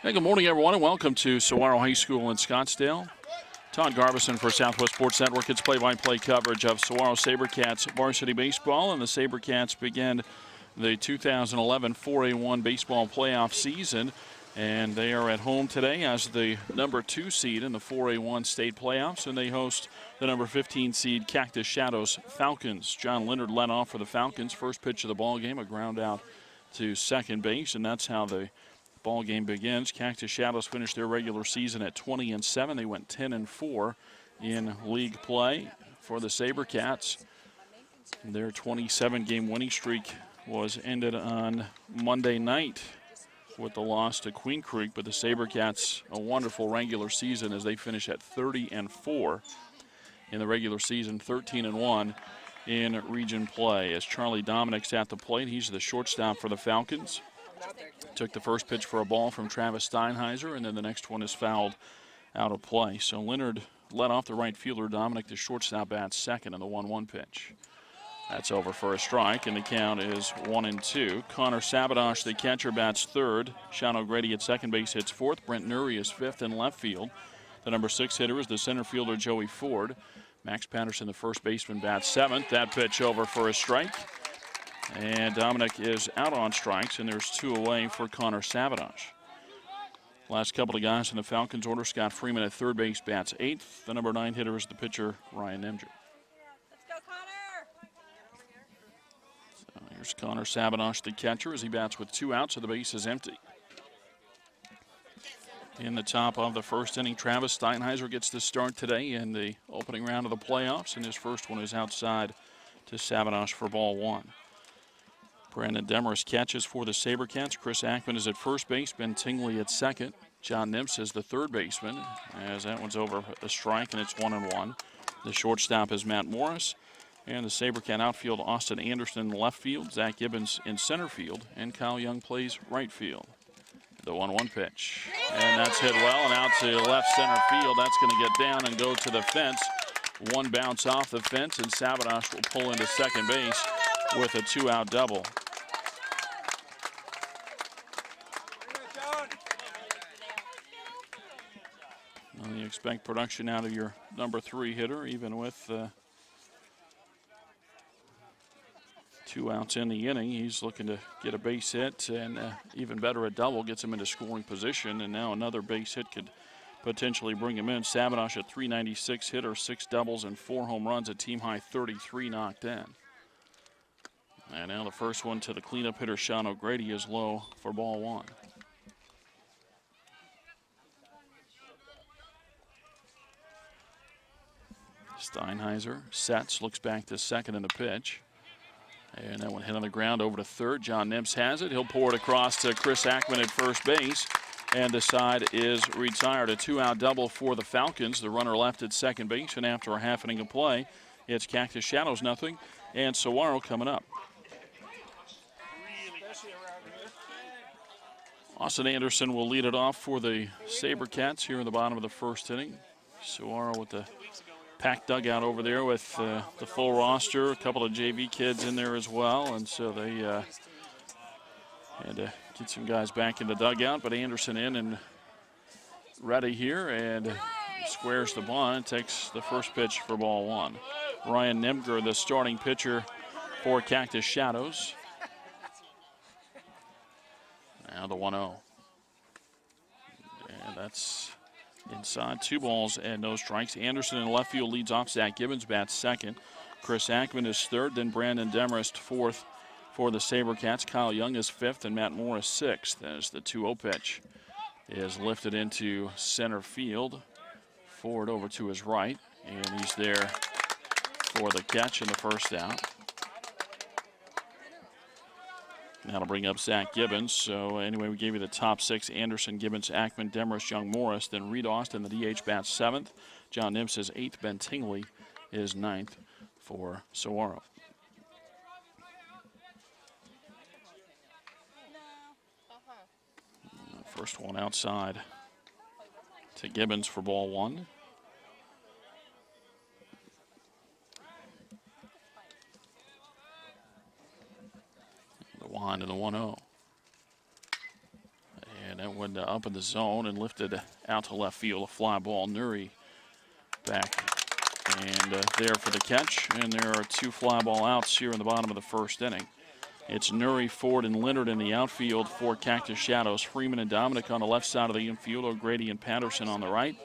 Hey, good morning, everyone, and welcome to Saguaro High School in Scottsdale. Todd Garbison for Southwest Sports Network. It's play-by-play coverage of Saguaro SaberCats varsity baseball, and the SaberCats begin the 2011 4A1 baseball playoff season, and they are at home today as the number 2 seed in the 4A1 state playoffs, and they host the number 15 seed Cactus Shadows Falcons. John Leonard led off for the Falcons. First pitch of the ball game, a ground out to second base, and that's how the ball game begins. Cactus Shadows finished their regular season at 20-7. They went 10-4 in league play for the SaberCats. Their 27-game winning streak was ended on Monday night with the loss to Queen Creek, but the SaberCats a wonderful regular season as they finish at 30-4 in the regular season, 13-1 in region play. As Charlie Dominic's at the plate, he's the shortstop for the Falcons. Took the first pitch for a ball from Travis Steinheiser, and then the next one is fouled out of play. So Leonard led off the right fielder. Dominic, the shortstop, bats second in the 1-1 pitch. That's over for a strike, and the count is 1-2. Connor Sabadosh, the catcher, bats third. Sean O'Grady at second base hits fourth. Brent Nuri is fifth in left field. The number 6 hitter is the center fielder, Joey Ford. Max Patterson, the first baseman, bats seventh. That pitch over for a strike. And Dominic is out on strikes, and there's 2 away for Connor Sabadosh. Last couple of guys in the Falcons order, Scott Freeman at third base bats 8th. The number 9 hitter is the pitcher, Ryan Nemger. Let's go, Connor! So here's Connor Sabadosh, the catcher, as he bats with 2 outs, so the base is empty. In the top of the first inning, Travis Steinheiser gets the start today in the opening round of the playoffs, and his first one is outside to Sabadosh for ball 1. Brandon Demarest catches for the SaberCats. Chris Ackman is at first base. Ben Tingley at second. John Nimps is the third baseman, as that one's over a strike, and it's 1-1. The shortstop is Matt Morris. And the SaberCat outfield, Austin Anderson in left field, Zach Gibbons in center field, and Kyle Young plays right field. The 1-1 pitch. And that's hit well and out to left center field. That's going to get down and go to the fence. One bounce off the fence, and Sabadosh will pull into second base with a 2-out double. Well, you expect production out of your number 3 hitter, even with 2 outs in the inning. He's looking to get a base hit, and even better, a double gets him into scoring position, and now another base hit could potentially bring him in. Sabadosh, a .396 hitter, 6 doubles and 4 home runs, a team-high 33 knocked in. And now the first one to the cleanup hitter, Sean O'Grady, is low for ball 1. Steinheiser sets, looks back to second in the pitch. And that one hit on the ground over to third. John Nimps has it. He'll pour it across to Chris Ackman at first base. And the side is retired. A 2-out double for the Falcons. The runner left at second base, and after a half inning of play, it's Cactus Shadows nothing, and Saguaro coming up. Austin Anderson will lead it off for the SaberCats here in the bottom of the first inning. Saguaro with the packed dugout over there with the full roster, a couple of JV kids in there as well, and so they had to get some guys back in the dugout, but Anderson in and ready here, and squares the bunt, takes the first pitch for ball 1. Ryan Nemger, the starting pitcher for Cactus Shadows. Now the 1-0. And that's inside. 2 balls and no strikes. Anderson in left field leads off. Zach Gibbons bats second. Chris Ackman is third. Then Brandon Demarest fourth for the SaberCats. Kyle Young is fifth, and Matt Morris sixth. As the 2-0 pitch is lifted into center field. Forward over to his right, and he's there for the catch and the first out. That'll bring up Zach Gibbons. So anyway, we gave you the top 6: Anderson, Gibbons, Ackman, Demarest, Young, Morris. Then Reed Austin, the DH, bats 7th. John Nimps is 8th. Ben Tingley is 9th for Saguaro. First one outside to Gibbons for ball 1. The wind and the 1-0. And that That went up in the zone and lifted out to left field. A fly ball. Nuri back and there for the catch. And there are 2 fly ball outs here in the bottom of the first inning. It's Nuri, Ford, and Leonard in the outfield for Cactus Shadows. Freeman and Dominic on the left side of the infield. O'Grady and Patterson on the right.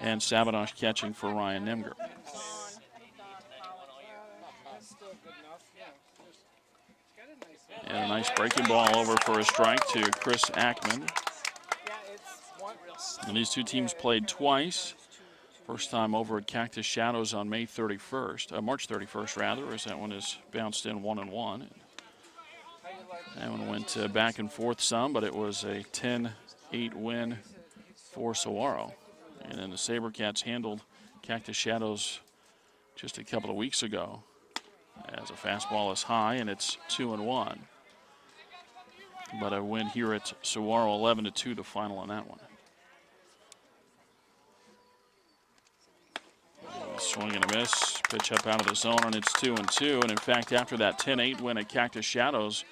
And Savinosh catching for Ryan Nemger. And a nice breaking ball over for a strike to Chris Ackman. And these two teams played twice. First time over at Cactus Shadows on March 31st rather, as that one is bounced in 1-1. That one went back and forth some, but it was a 10-8 win for Saguaro. And then the SaberCats handled Cactus Shadows just a couple of weeks ago as a fastball is high, and it's 2-1. But a win here at Saguaro, 11-2 the final on that one. Swing and a miss, pitch up out of the zone, and it's 2-2. And in fact, after that 10-8 win at Cactus Shadows,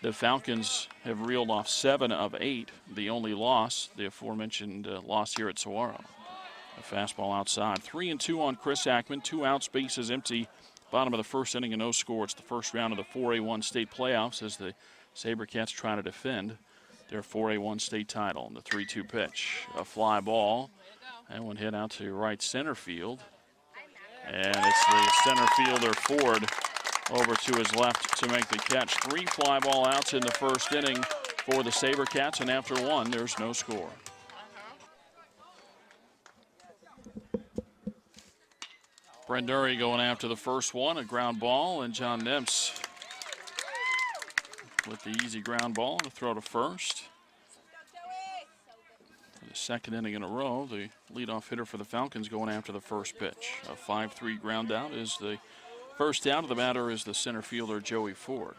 the Falcons have reeled off 7 of 8. The only loss, the aforementioned loss here at Saguaro. A fastball outside. 3-2 on Chris Ackman. 2 outs, bases empty. Bottom of the first inning and no score. It's the first round of the 4A1 state playoffs as the SaberCats try to defend their 4A1 state title. And the 3-2 pitch. A fly ball. That one hit out to right center field. And it's the center fielder, Ford, over to his left to make the catch. 3 fly ball outs in the first inning for the SaberCats, and after 1, there's no score. Brent Nuri going after the first one, a ground ball, and John Nemps with the easy ground ball to throw to first. For the second inning in a row, the leadoff hitter for the Falcons going after the first pitch. A 5-3 ground out is the first out of the batter is the center fielder, Joey Ford.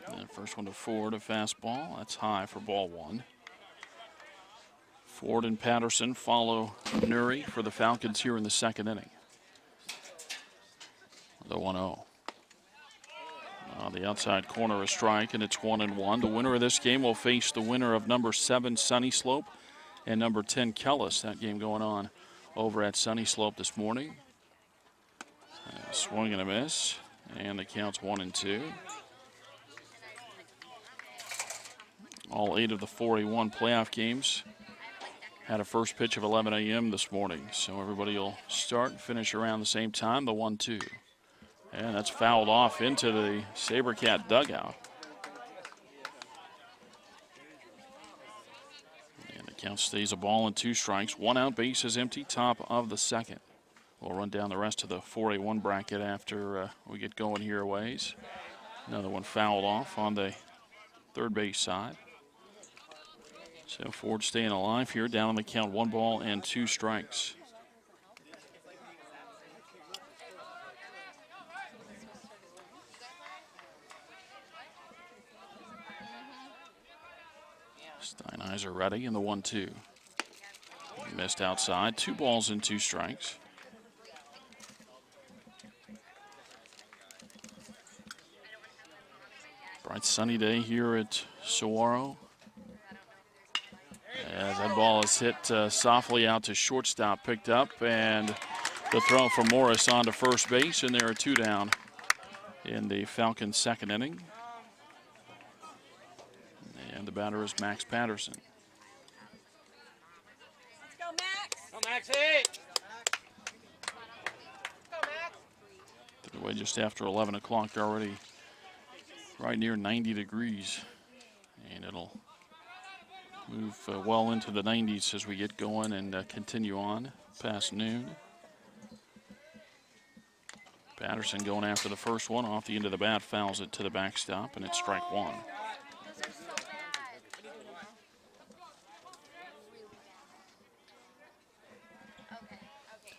And first one to Ford, a fastball. That's high for ball 1. Ford and Patterson follow Nuri for the Falcons here in the second inning. The 1-0. The outside corner, a strike, and it's 1-1. The winner of this game will face the winner of number 7, Sunny Slope, and number 10, Kellis. That game going on over at Sunny Slope this morning. Swing and a miss, and the count's 1-2. All 8 of the 4A1 playoff games had a first pitch of 11 a.m. this morning, so everybody will start and finish around the same time, the 1-2. And that's fouled off into the SaberCat dugout. And the count stays a ball and 2 strikes. 1 out, base is empty, top of the second. We'll run down the rest of the 4A1 bracket after we get going here a ways. Another one fouled off on the third base side. So Ford staying alive here, down on the count, 1 ball and 2 strikes. Steinheiser ready in the 1-2. Missed outside. 2 balls and 2 strikes. Bright sunny day here at Saguaro. As that ball is hit softly out to shortstop, picked up, and the throw from Morris on to first base, and there are 2 down in the Falcons' second inning. And the batter is Max Patterson. Let's go, Max. Go, Maxie. Go, Max. Away just after 11 o'clock already, right near 90 degrees. And it'll move well into the 90s as we get going and continue on past noon. Patterson going after the first one off the end of the bat, fouls it to the backstop, and it's strike 1.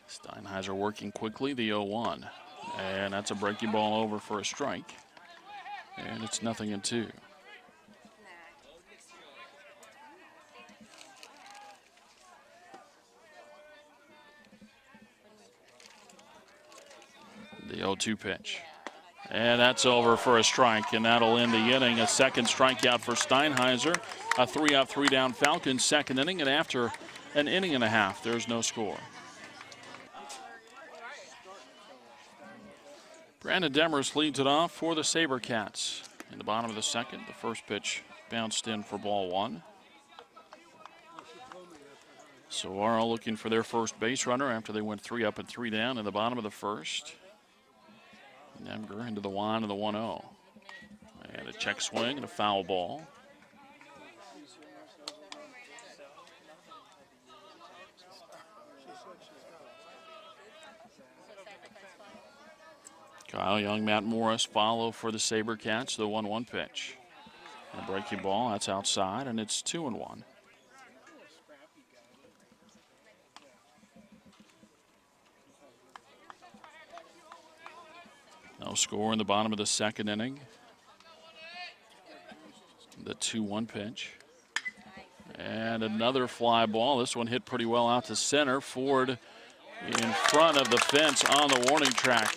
Steinheiser working quickly, the 0-1. And that's a breaking ball over for a strike. And it's 0-2. The 0-2 pitch. And that's over for a strike, and that'll end the inning. A second strikeout for Steinheiser. A 3-up, 3-down Falcons second inning, and after an inning and a half, there's no score. Brandon Demers leads it off for the SaberCats. In the bottom of the second, the first pitch bounced in for ball one. Saguaro looking for their first base runner after they went 3 up and 3 down in the bottom of the first. Nemger into the wind of the 1-0. And a check swing and a foul ball. Kyle Young, Matt Morris follow for the SaberCats, the 1-1 pitch. And a breaking ball, that's outside, and it's 2-1. No score in the bottom of the second inning. The 2-1 pitch. And another fly ball. This one hit pretty well out to center. Ford in front of the fence on the warning track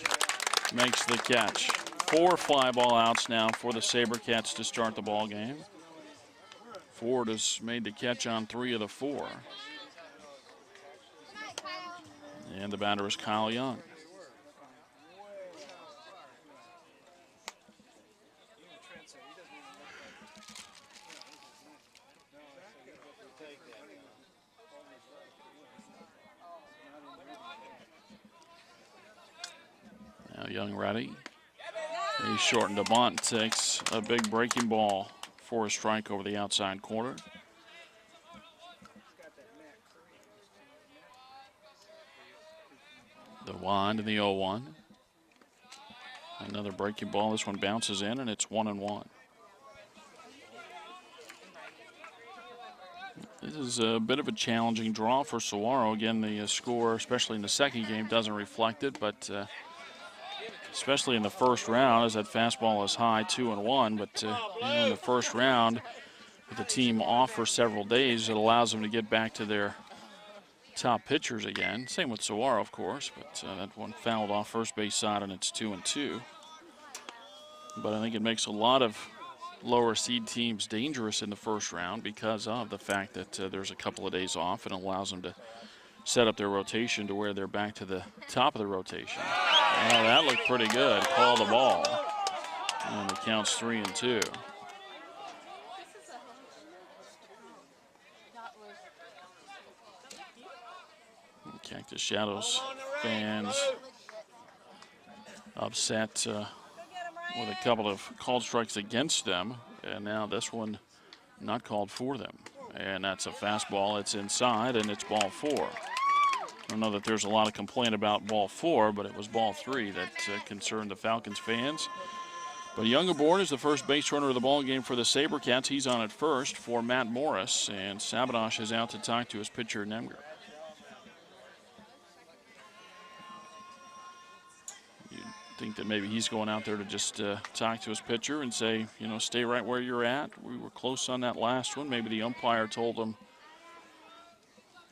makes the catch. 4 fly ball outs now for the SaberCats to start the ball game. Ford has made the catch on 3 of the 4. And the batter is Kyle Young. Now Young ready. He's shortened to bunt, takes a big breaking ball for a strike over the outside corner. The wind and the 0-1. Another breaking ball. This one bounces in, and it's 1-1. This is a bit of a challenging draw for Saguaro. Again, the score, especially in the second game, doesn't reflect it, but especially in the first round, as that fastball is high, 2-1. But in the first round, with the team off for several days, it allows them to get back to their top pitchers again. Same with Saguaro, of course, but that one fouled off first base side, and it's 2-2. But I think it makes a lot of lower seed teams dangerous in the first round because of the fact that there's a couple of days off, and allows them to set up their rotation to where they're back to the top of the rotation. Well, that looked pretty good. Call the ball. And it counts 3-2. Cactus Shadows fans upset with a couple of called strikes against them, and now this one not called for them. And that's a fastball. It's inside, and it's ball 4. I don't know that there's a lot of complaint about ball 4, but it was ball 3 that concerned the Falcons fans. But Young aboard is the first base runner of the ball game for the SaberCats. He's on at first for Matt Morris, and Sabadosh is out to talk to his pitcher, Nemger. Think that maybe he's going out there to just talk to his pitcher and say, you know, stay right where you're at. We were close on that last one. Maybe the umpire told them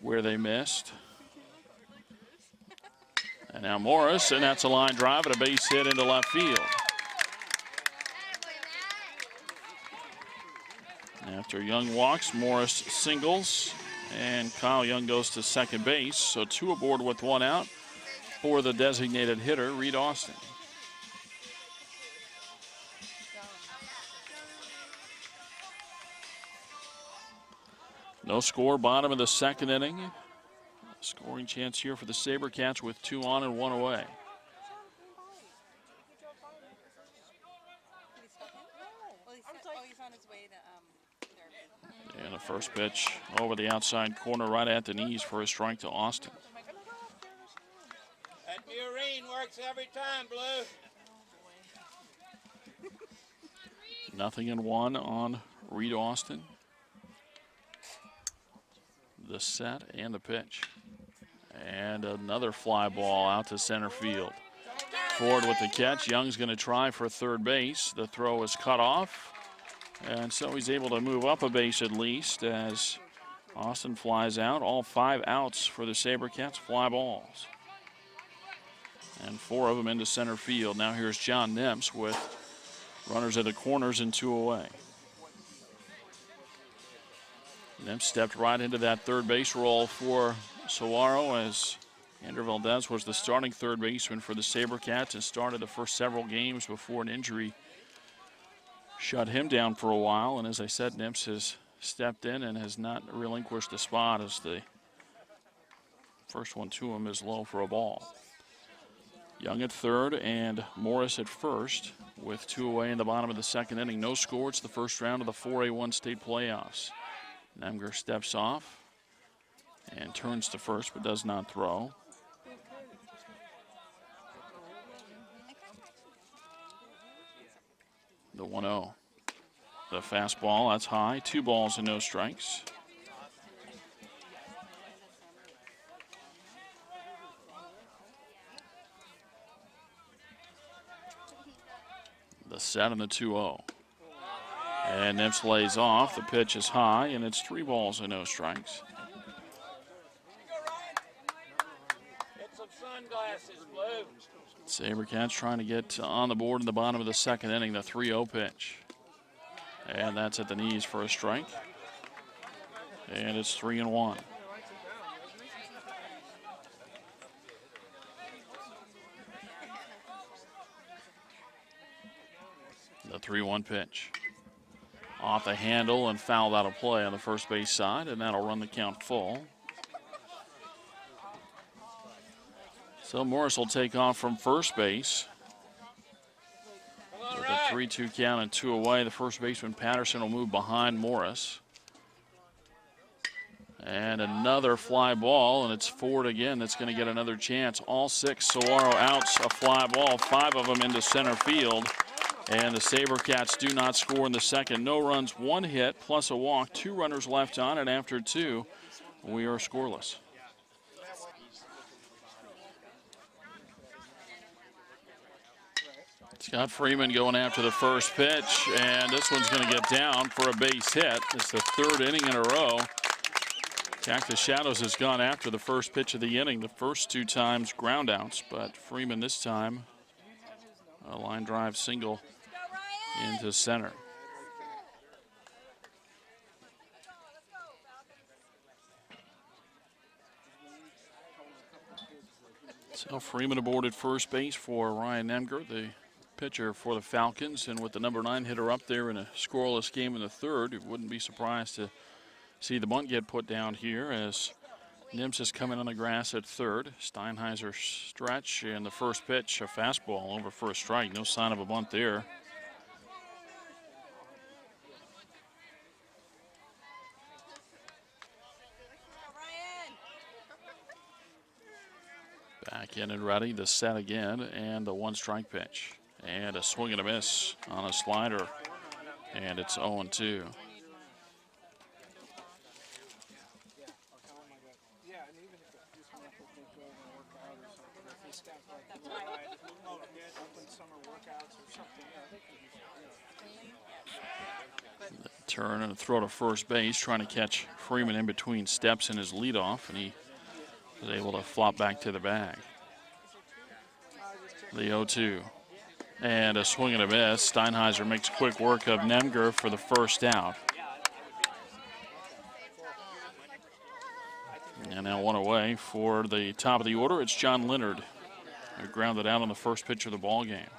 where they missed. And now Morris, and that's a line drive and a base hit into left field. After Young walks, Morris singles, and Kyle Young goes to second base. So 2 aboard with 1 out for the designated hitter, Reed Austin. No score, bottom of the second inning. Scoring chance here for the SaberCats with 2 on and 1 away. And a first pitch over the outside corner right at the knees for a strike to Austin. That urine works every time, Blue. 0-1 on Reed Austin. The set and the pitch. And another fly ball out to center field. Ford with the catch. Young's going to try for third base. The throw is cut off. And so he's able to move up a base at least as Austin flies out. All 5 outs for the SaberCats, fly balls. and 4 of them into center field. Now here's John Nemps with runners at the corners and 2 away. Nemps stepped right into that third base role for Saguaro, as Andrew Valdez was the starting third baseman for the SaberCats and started the first several games before an injury shut him down for a while. And as I said, Nemps has stepped in and has not relinquished the spot, as the first one to him is low for a ball. Young at third and Morris at first with 2 away in the bottom of the second inning. No score. It's the first round of the 4A1 state playoffs. Nemger steps off and turns to first but does not throw. The 1-0. The fastball, that's high. 2 balls and no strikes. The set and the 2-0. And Nemps lays off. The pitch is high, and it's 3 balls and no strikes. Get some sunglasses, Blue. SaberCats trying to get on the board in the bottom of the second inning. The 3-0 pitch. And that's at the knees for a strike. And it's 3-1. The 3-1 pitch. Off the handle and fouled out of play on the first base side, and that'll run the count full. So Morris will take off from first base. With a 3-2 count and 2 away, the first baseman Patterson will move behind Morris. And another fly ball, and it's Ford again that's going to get another chance. All 6 Saguaro outs, a fly ball, 5 of them into center field. And the SaberCats do not score in the second. No runs, 1 hit, plus a walk, 2 runners left on, and after 2, we are scoreless. Scott Freeman going after the first pitch, and this one's going to get down for a base hit. It's the 3rd inning in a row. Cactus Shadows has gone after the first pitch of the inning, the first 2 times ground outs, but Freeman this time a line drive single into center. So Freeman aboard at first base for Ryan Nemger, the pitcher for the Falcons, and with the number 9 hitter up there in a scoreless game in the 3rd, it wouldn't be surprised to see the bunt get put down here as Nemps is coming on the grass at 3rd. Steinheiser stretch, and the first pitch, a fastball over for a strike. No sign of a bunt there. Back in and ready, the set again, and the 1-strike pitch. And a swing and a miss on a slider, and it's 0-2. Turn and throw to first base, trying to catch Freeman in between steps in his leadoff, and he was able to flop back to the bag. The 0-2. And a swing and a miss. Steinheiser makes quick work of Nemger for the first out. And now 1 away for the top of the order. It's John Leonard, who grounded out on the first pitch of the ball game.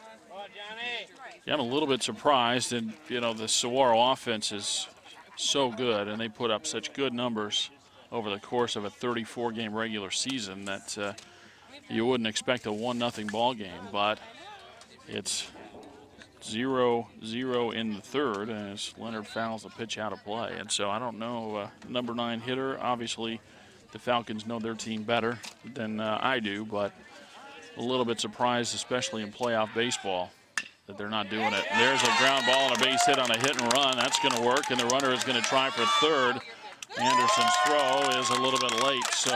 Yeah, I'm a little bit surprised, and the Saguaro offense is so good, and they put up such good numbers over the course of a 34-game regular season that you wouldn't expect a 1-0 ball game, but it's 0-0 in the 3rd as Leonard fouls the pitch out of play. And so I don't know, number 9 hitter, obviously the Falcons know their team better than I do, but a little bit surprised, especially in playoff baseball, that they're not doing it. There's a ground ball and a base hit on a hit and run. That's going to work, and the runner is going to try for 3rd. Anderson's throw is a little bit late, so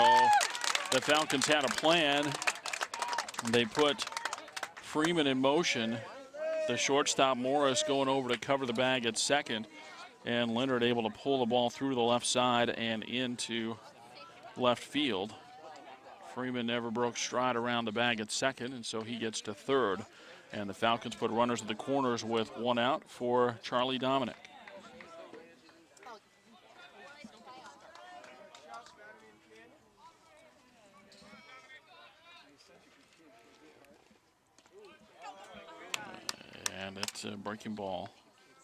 the Falcons had a plan. They put Freeman in motion. The shortstop Morris going over to cover the bag at 2nd, and Leonard able to pull the ball through to the left side and into left field Freeman never broke stride around the bag at second, and so he gets to third. And the Falcons put runners at the corners with one out for Charlie Dominic. And it's a breaking ball.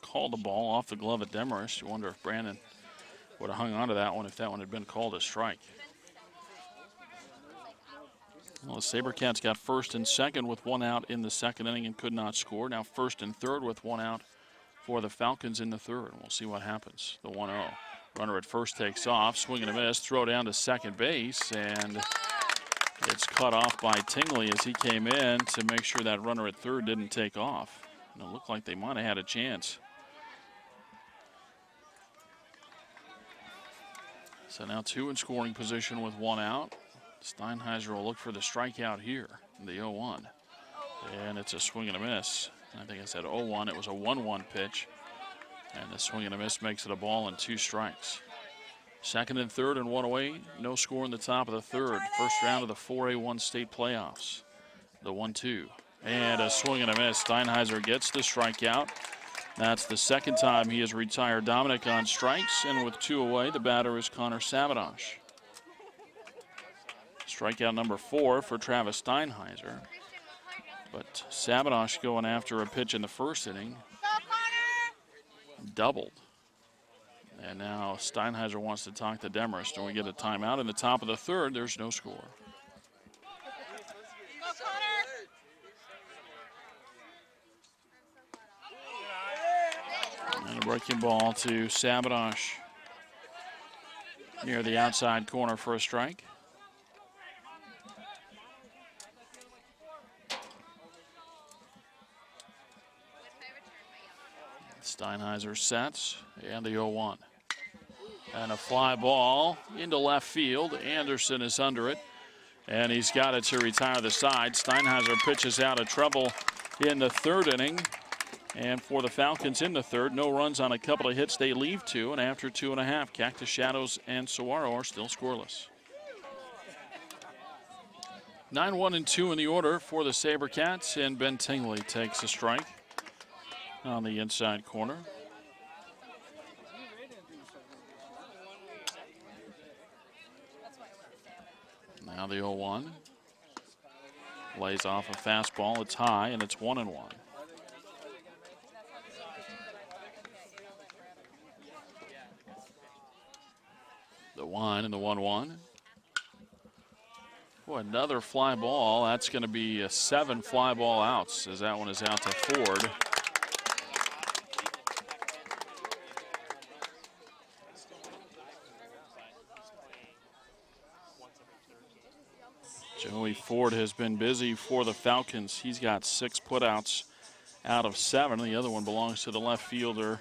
Called the ball off the glove of Demarest. You wonder if Brandon would have hung on to that one if that one had been called a strike. Well, the SaberCats got first and second with one out in the second inning and could not score. Now first and third with one out for the Falcons in the third. We'll see what happens. The 1-0. Runner at first takes off, swing and a miss, throw down to second base, and it's cut off by Tingley as he came in to make sure that runner at third didn't take off. And it looked like they might have had a chance. So now two in scoring position with one out. Steinheiser will look for the strikeout here, the 0-1. And it's a swing and a miss. I think I said 0-1. It was a 1-1 pitch. And the swing and a miss makes it a ball and two strikes. Second and third and one away. No score in the top of the third. First round of the 4A1 state playoffs. The 1-2. And a swing and a miss. Steinheiser gets the strikeout. That's the second time he has retired Dominic on strikes. And with two away, the batter is Connor Sabadosh. Strikeout number 4 for Travis Steinheiser. But Sabadosh going after a pitch in the first inning. Doubled. And now Steinheiser wants to talk to Demarest, and we get a timeout. In the top of the third, there's no score. And a breaking ball to Sabadosh near the outside corner for a strike. Steinheiser sets, and the 0-1. And a fly ball into left field. Anderson is under it, and he's got it to retire the side. Steinheiser pitches out of trouble in the third inning. And for the Falcons in the third, no runs on a couple of hits. They leave two, and after 2.5, Cactus Shadows and Saguaro are still scoreless. 9-1-2 in the order for the SaberCats, and Ben Tingley takes a strike on the inside corner. Now the 0-1. Lays off a fastball. It's high, and it's 1-1. The 1 and the 1-1. Boy, another fly ball. That's going to be 7 fly ball outs as that one is out to Ford. Joey Ford has been busy for the Falcons. He's got 6 putouts out of 7. The other one belongs to the left fielder,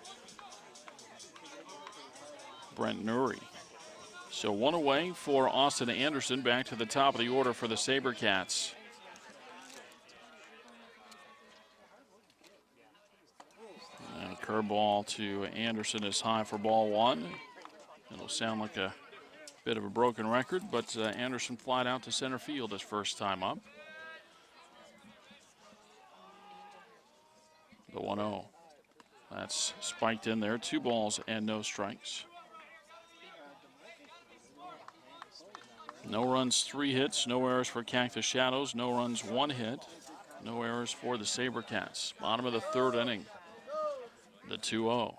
Brent Nuri. So one away for Austin Anderson, back to the top of the order for the SaberCats. And a curveball to Anderson is high for ball 1. It'll sound like a bit of a broken record, but Anderson flied out to center field his first time up. The 1-0. That's spiked in there. 2 balls and no strikes. No runs, 3 hits. No errors for Cactus Shadows. No runs, 1 hit. No errors for the SaberCats. Bottom of the third inning. The 2-0.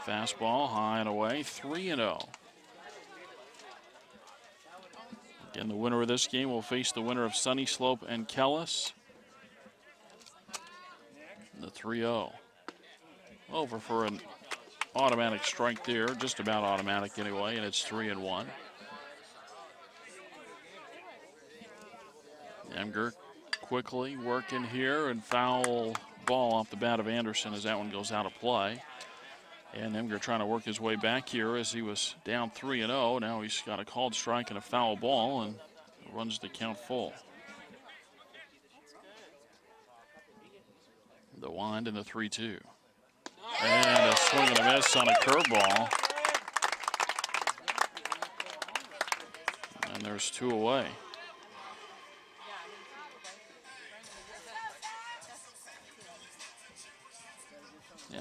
Fastball high and away. 3-0. Again, the winner of this game will face the winner of Sunny Slope and Kellis. The 3-0. Over for an automatic strike there, just about automatic anyway, and it's 3-1. Emger quickly working here, and foul ball off the bat of Anderson as that one goes out of play. And Emger trying to work his way back here as he was down 3-0. Now he's got a called strike and a foul ball and runs the count full. The wind and the 3-2. And a swing and a miss on a curveball. And there's 2 away.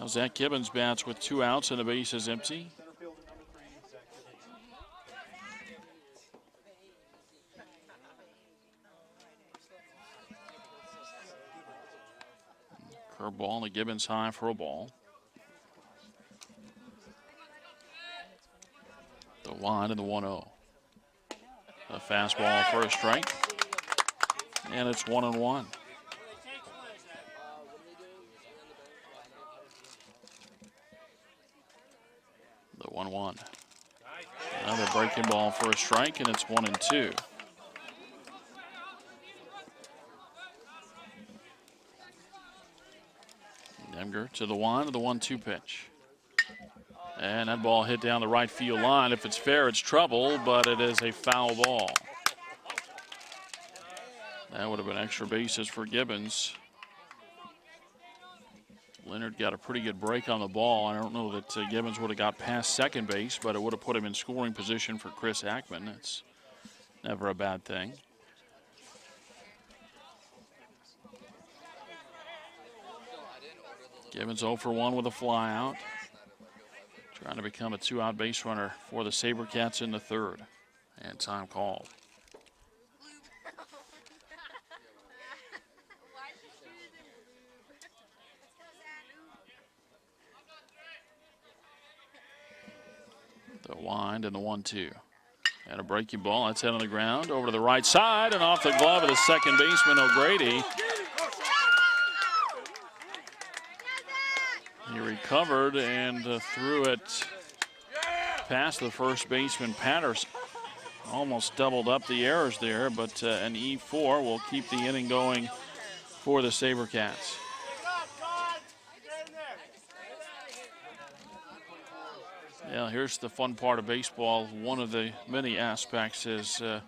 Now Zach Gibbons bats with 2 outs and the base is empty. Curveball to Gibbons high for a ball. The line and the 1-0. A fastball for a strike. And it's 1-1. The 1-1. Another breaking ball for a strike, and it's 1-2. Demger to the 1 of the 1-2 pitch. And that ball hit down the right field line. If it's fair, it's trouble, but it is a foul ball. That would have been extra bases for Gibbons. Leonard got a pretty good break on the ball. I don't know that Gibbons would have got past second base, but it would have put him in scoring position for Chris Ackman. That's never a bad thing. Gibbons 0 for 1 with a fly out. Trying to become a 2-out base runner for the SaberCats in the 3rd. And time called. The wind and the 1-2. And a breaking ball. That's hit on the ground over to the right side and off the glove of the second baseman, O'Grady. He recovered and threw it past the first baseman, Patterson. Almost doubled up the errors there, but an E4 will keep the inning going for the SaberCats. Yeah, here's the fun part of baseball. One of the many aspects is the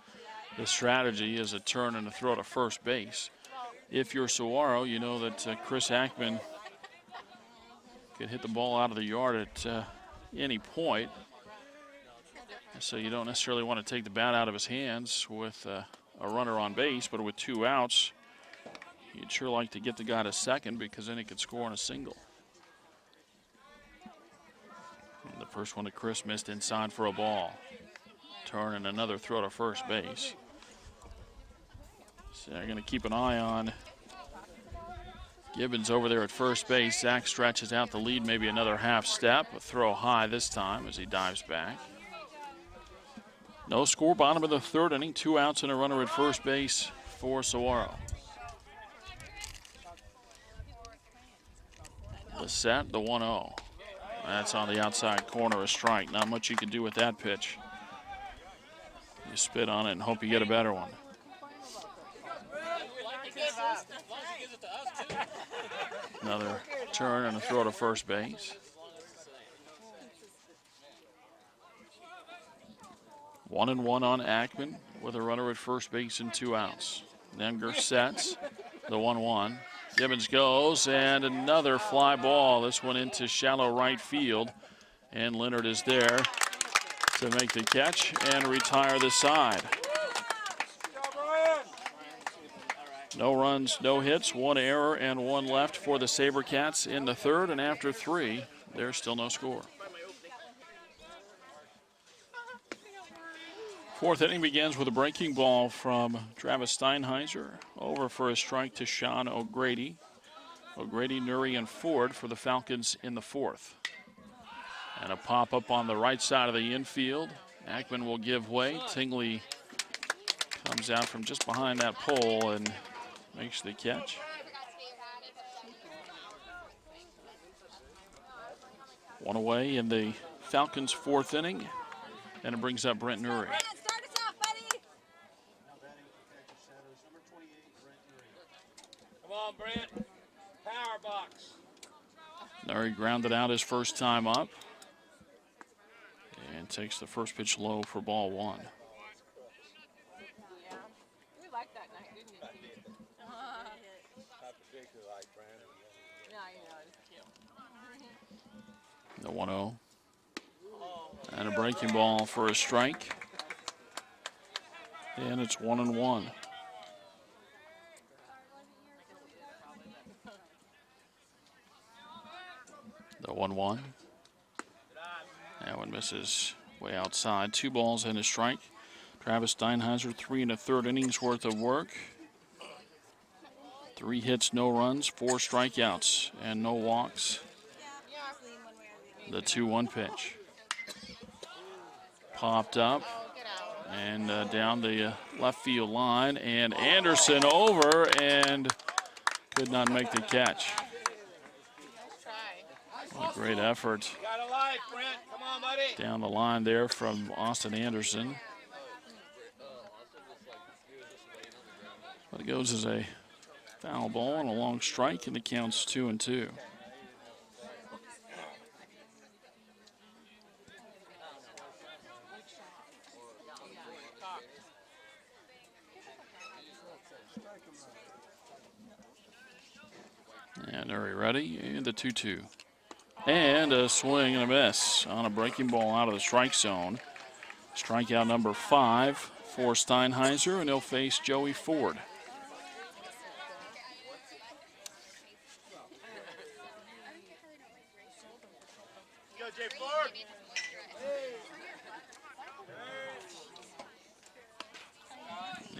strategy is a turn and a throw to first base. If you're Saguaro, you know that Chris Ackman could hit the ball out of the yard at any point. So you don't necessarily want to take the bat out of his hands with a runner on base, but with 2 outs, you'd sure like to get the guy to second because then he could score on a single. And the first one to Chris missed inside for a ball. Turn and another throw to first base. So they're going to keep an eye on Gibbons over there at first base. Zach stretches out the lead maybe another half step. A throw high this time as he dives back. No score, bottom of the 3rd inning. 2 outs and a runner at first base for Saguaro. The set, the 1-0. That's on the outside corner, a strike. Not much you can do with that pitch. You spit on it and hope you get a better one. Another turn and a throw to first base. 1-1 on Ackman with a runner at first base and 2 outs. Demger sets the 1-1. Gibbons goes and another fly ball. This one into shallow right field. And Leonard is there to make the catch and retire the side. No runs, no hits, 1 error and 1 left for the SaberCats in the 3rd. And after 3, there's still no score. 4th inning begins with a breaking ball from Travis Steinheiser. Over for a strike to Sean O'Grady. O'Grady, Nuri, and Ford for the Falcons in the 4th. And a pop-up on the right side of the infield. Ackman will give way. Tingley comes out from just behind that pole and makes the catch. One away in the Falcons' 4th inning. And it brings up Brent Nuri. Come on, Brent. Power box. Nuri grounded out his first time up. And takes the first pitch low for ball 1. Yeah. We liked that night, didn't you? Not particularly like Brandon. Yeah, I know. It's cute. The 1-0. And a breaking ball for a strike. And it's 1-1. 1-1. That one misses way outside. 2 balls and a strike. Travis Steinheiser, 3 1/3 innings worth of work. 3 hits, no runs, 4 strikeouts, and no walks. The 2-1 pitch. Popped up and down the left field line, and Anderson over and could not make the catch. What a great effort down the line there from Austin Anderson. But it goes as a foul ball and a long strike, and the count's 2-2. And are we ready? And the 2-2. And a swing and a miss on a breaking ball out of the strike zone. Strikeout number 5 for Steinheiser, and he'll face Joey Ford. Go, Jay Ford.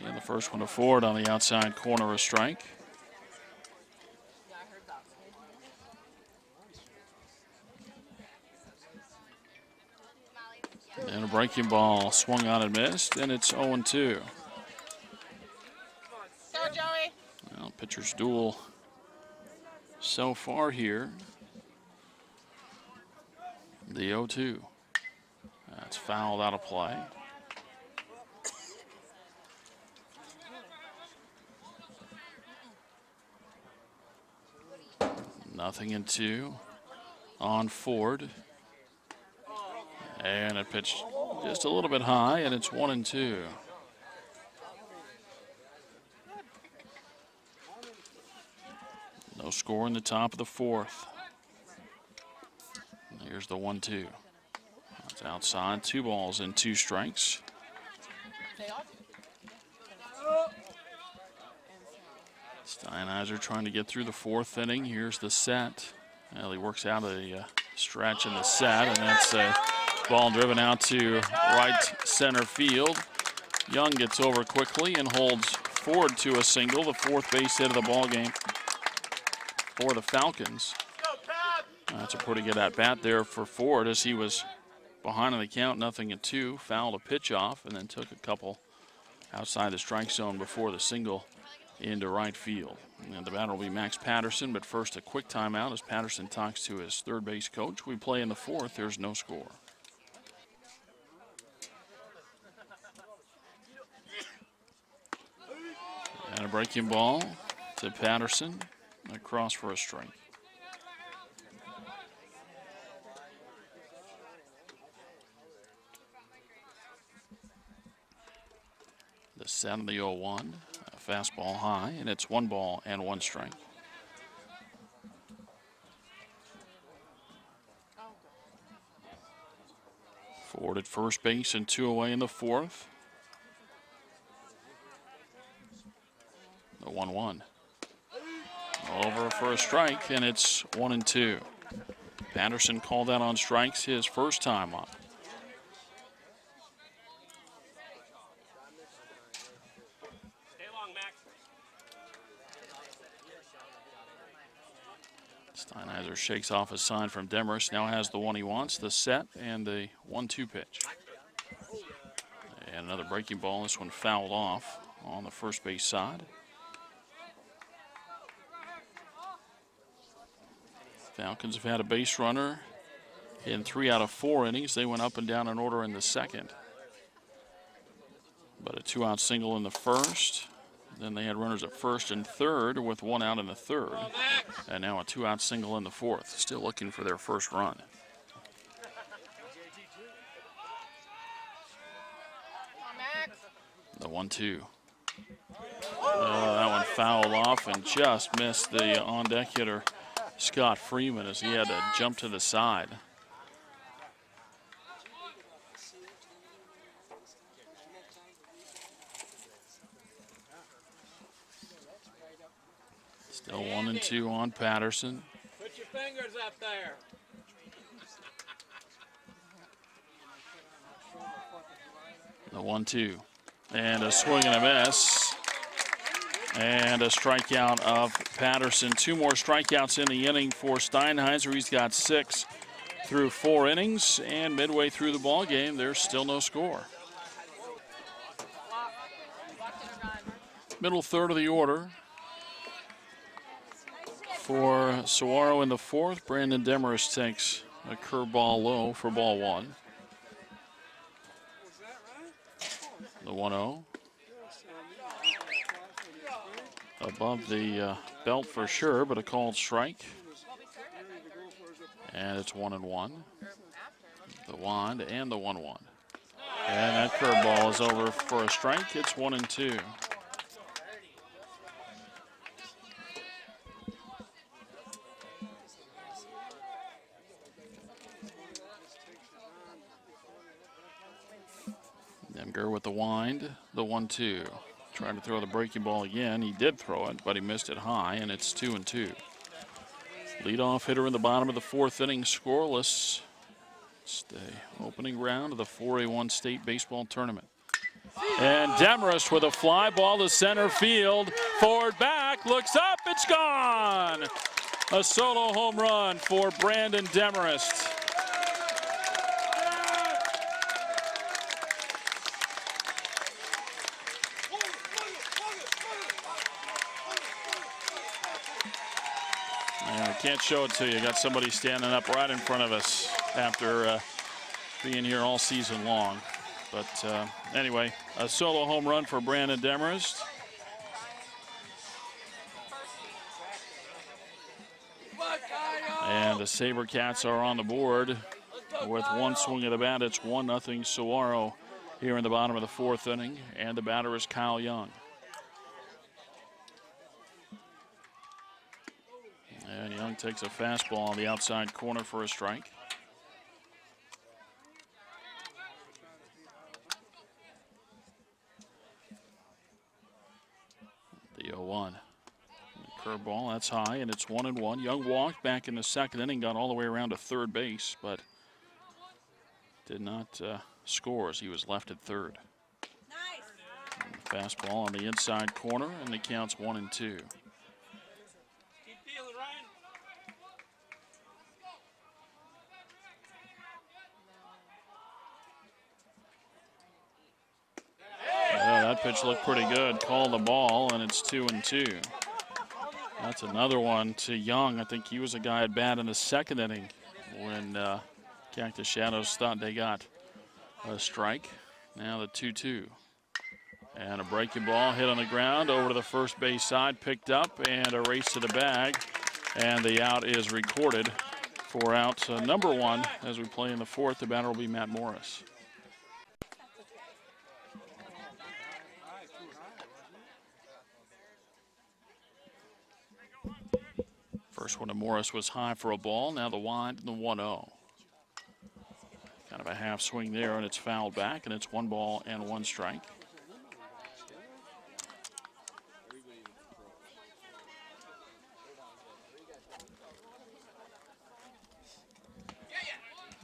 And the first one to Ford on the outside corner, a strike. And a breaking ball swung on and missed, and it's 0-2. Go, Joey. Well, pitcher's duel so far here. The 0-2. That's fouled out of play. Nothing in 2 on Ford. And it pitched just a little bit high, and it's 1-2. No score in the top of the 4th. Here's the 1-2. It's outside, 2 balls and 2 strikes. Steinheiser trying to get through the 4th inning. Here's the set. Well, he works out a stretch in the set, and that's a ball driven out to right center field. Young gets over quickly and holds Ford to a single, the 4th base hit of the ball game for the Falcons. That's a pretty good at-bat there for Ford as he was behind on the count, 0-2, fouled a pitch off, and then took a couple outside the strike zone before the single into right field. And the batter will be Max Patterson, but first a quick timeout as Patterson talks to his third base coach. We play in the 4th. There's no score. And a breaking ball to Patterson, across for a strike. The set on the 0-1, a fastball high, and it's 1 ball and 1 strike. Ford at first base and 2 away in the 4th. The 1-1. Over for a strike, and it's 1-2. Patterson called out on strikes his first time up. Steinheiser shakes off a sign from Demers. Now has the one he wants, the set, and the 1-2 pitch. And another breaking ball. This one fouled off on the first base side. Falcons have had a base runner in 3 out of 4 innings. They went up and down in order in the 2nd. But a 2-out single in the 1st. Then they had runners at 1st and 3rd with 1 out in the 3rd. And now a 2-out single in the 4th. Still looking for their first run. The 1-2. That one fouled off and just missed the on-deck hitter, Scott Freeman, as he had to jump to the side. Still 1-2 on Patterson. Put your fingers up there. The 1-2. And a swing and a miss. And a strikeout of Patterson. 2 more strikeouts in the inning for Steinheiser. He's got 6 through 4 innings. And midway through the ball game, there's still no score. Middle third of the order. For Saguaro in the 4th, Brandon Demarest takes a curveball low for ball 1. The 1-0. Above the belt for sure, but a called strike. And it's 1-1. The wind and the 1-1. And that curveball is over for a strike. It's 1-2. Demger with the wind, the 1-2. Trying to throw the breaking ball again. He did throw it, but he missed it high, and it's 2-2. Leadoff hitter in the bottom of the 4th inning, scoreless. It's the opening round of the 4A1 state baseball tournament. And Demarest with a fly ball to center field. Forward back, looks up, it's gone! A solo home run for Brandon Demarest. Can't show it to you. Got somebody standing up right in front of us after being here all season long. But anyway, a solo home run for Brandon Demarest. And the SaberCats are on the board with 1 swing of the bat. It's 1-0 Saguaro here in the bottom of the 4th inning. And the batter is Kyle Young. And Young takes a fastball on the outside corner for a strike. The 0-1. Curveball, that's high, and it's 1-1. Young walked back in the 2nd inning, got all the way around to 3rd base, but did not score as he was left at 3rd. Nice. Fastball on the inside corner, and the count's 1-2. That pitch looked pretty good. Called the ball, and it's 2-2. That's another one to Young. I think he was a guy at bat in the 2nd inning when Cactus Shadows thought they got a strike. Now the 2-2. And a breaking ball hit on the ground over to the first base side, picked up, and a race to the bag. And the out is recorded for out number 1 as we play in the 4th. The batter will be Matt Morris. First one to Morris was high for a ball. Now the wind and the 1-0. Kind of a half swing there, and it's fouled back, and it's 1 ball and 1 strike.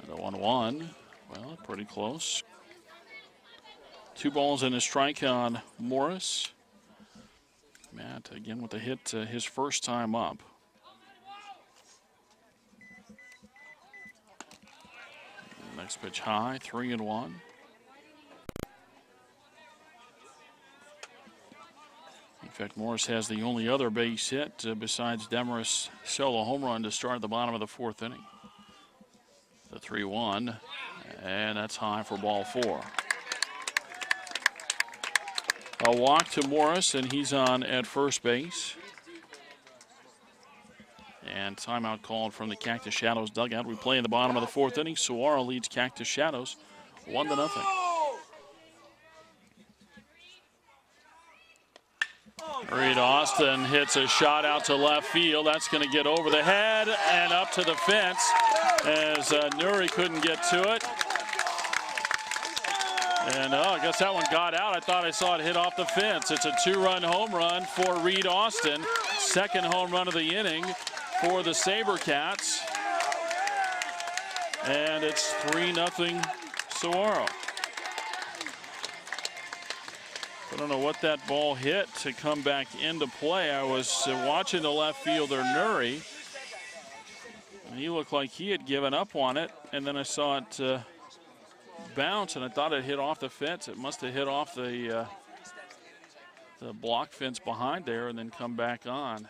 And the 1-1. Well, pretty close. 2 balls and a strike on Morris. Matt again with a hit his first time up. Next pitch high, 3-1. In fact, Morris has the only other base hit besides Demarest's solo home run to start at the bottom of the 4th inning. The 3-1, and that's high for ball 4. A walk to Morris, and he's on at first base. And timeout called from the Cactus Shadows dugout. We play in the bottom of the 4th inning. Saguaro leads Cactus Shadows 1-0. Reed Austin hits a shot out to left field. That's going to get over the head and up to the fence as Nuri couldn't get to it. And I guess that one got out. I thought I saw it hit off the fence. It's a 2-run home run for Reed Austin. 2nd home run of the inning for the SaberCats. And it's 3-0 Saguaro. I don't know what that ball hit to come back into play. I was watching the left fielder, Nuri, and he looked like he had given up on it, and then I saw it bounce, and I thought it hit off the fence. It must have hit off the block fence behind there and then come back on.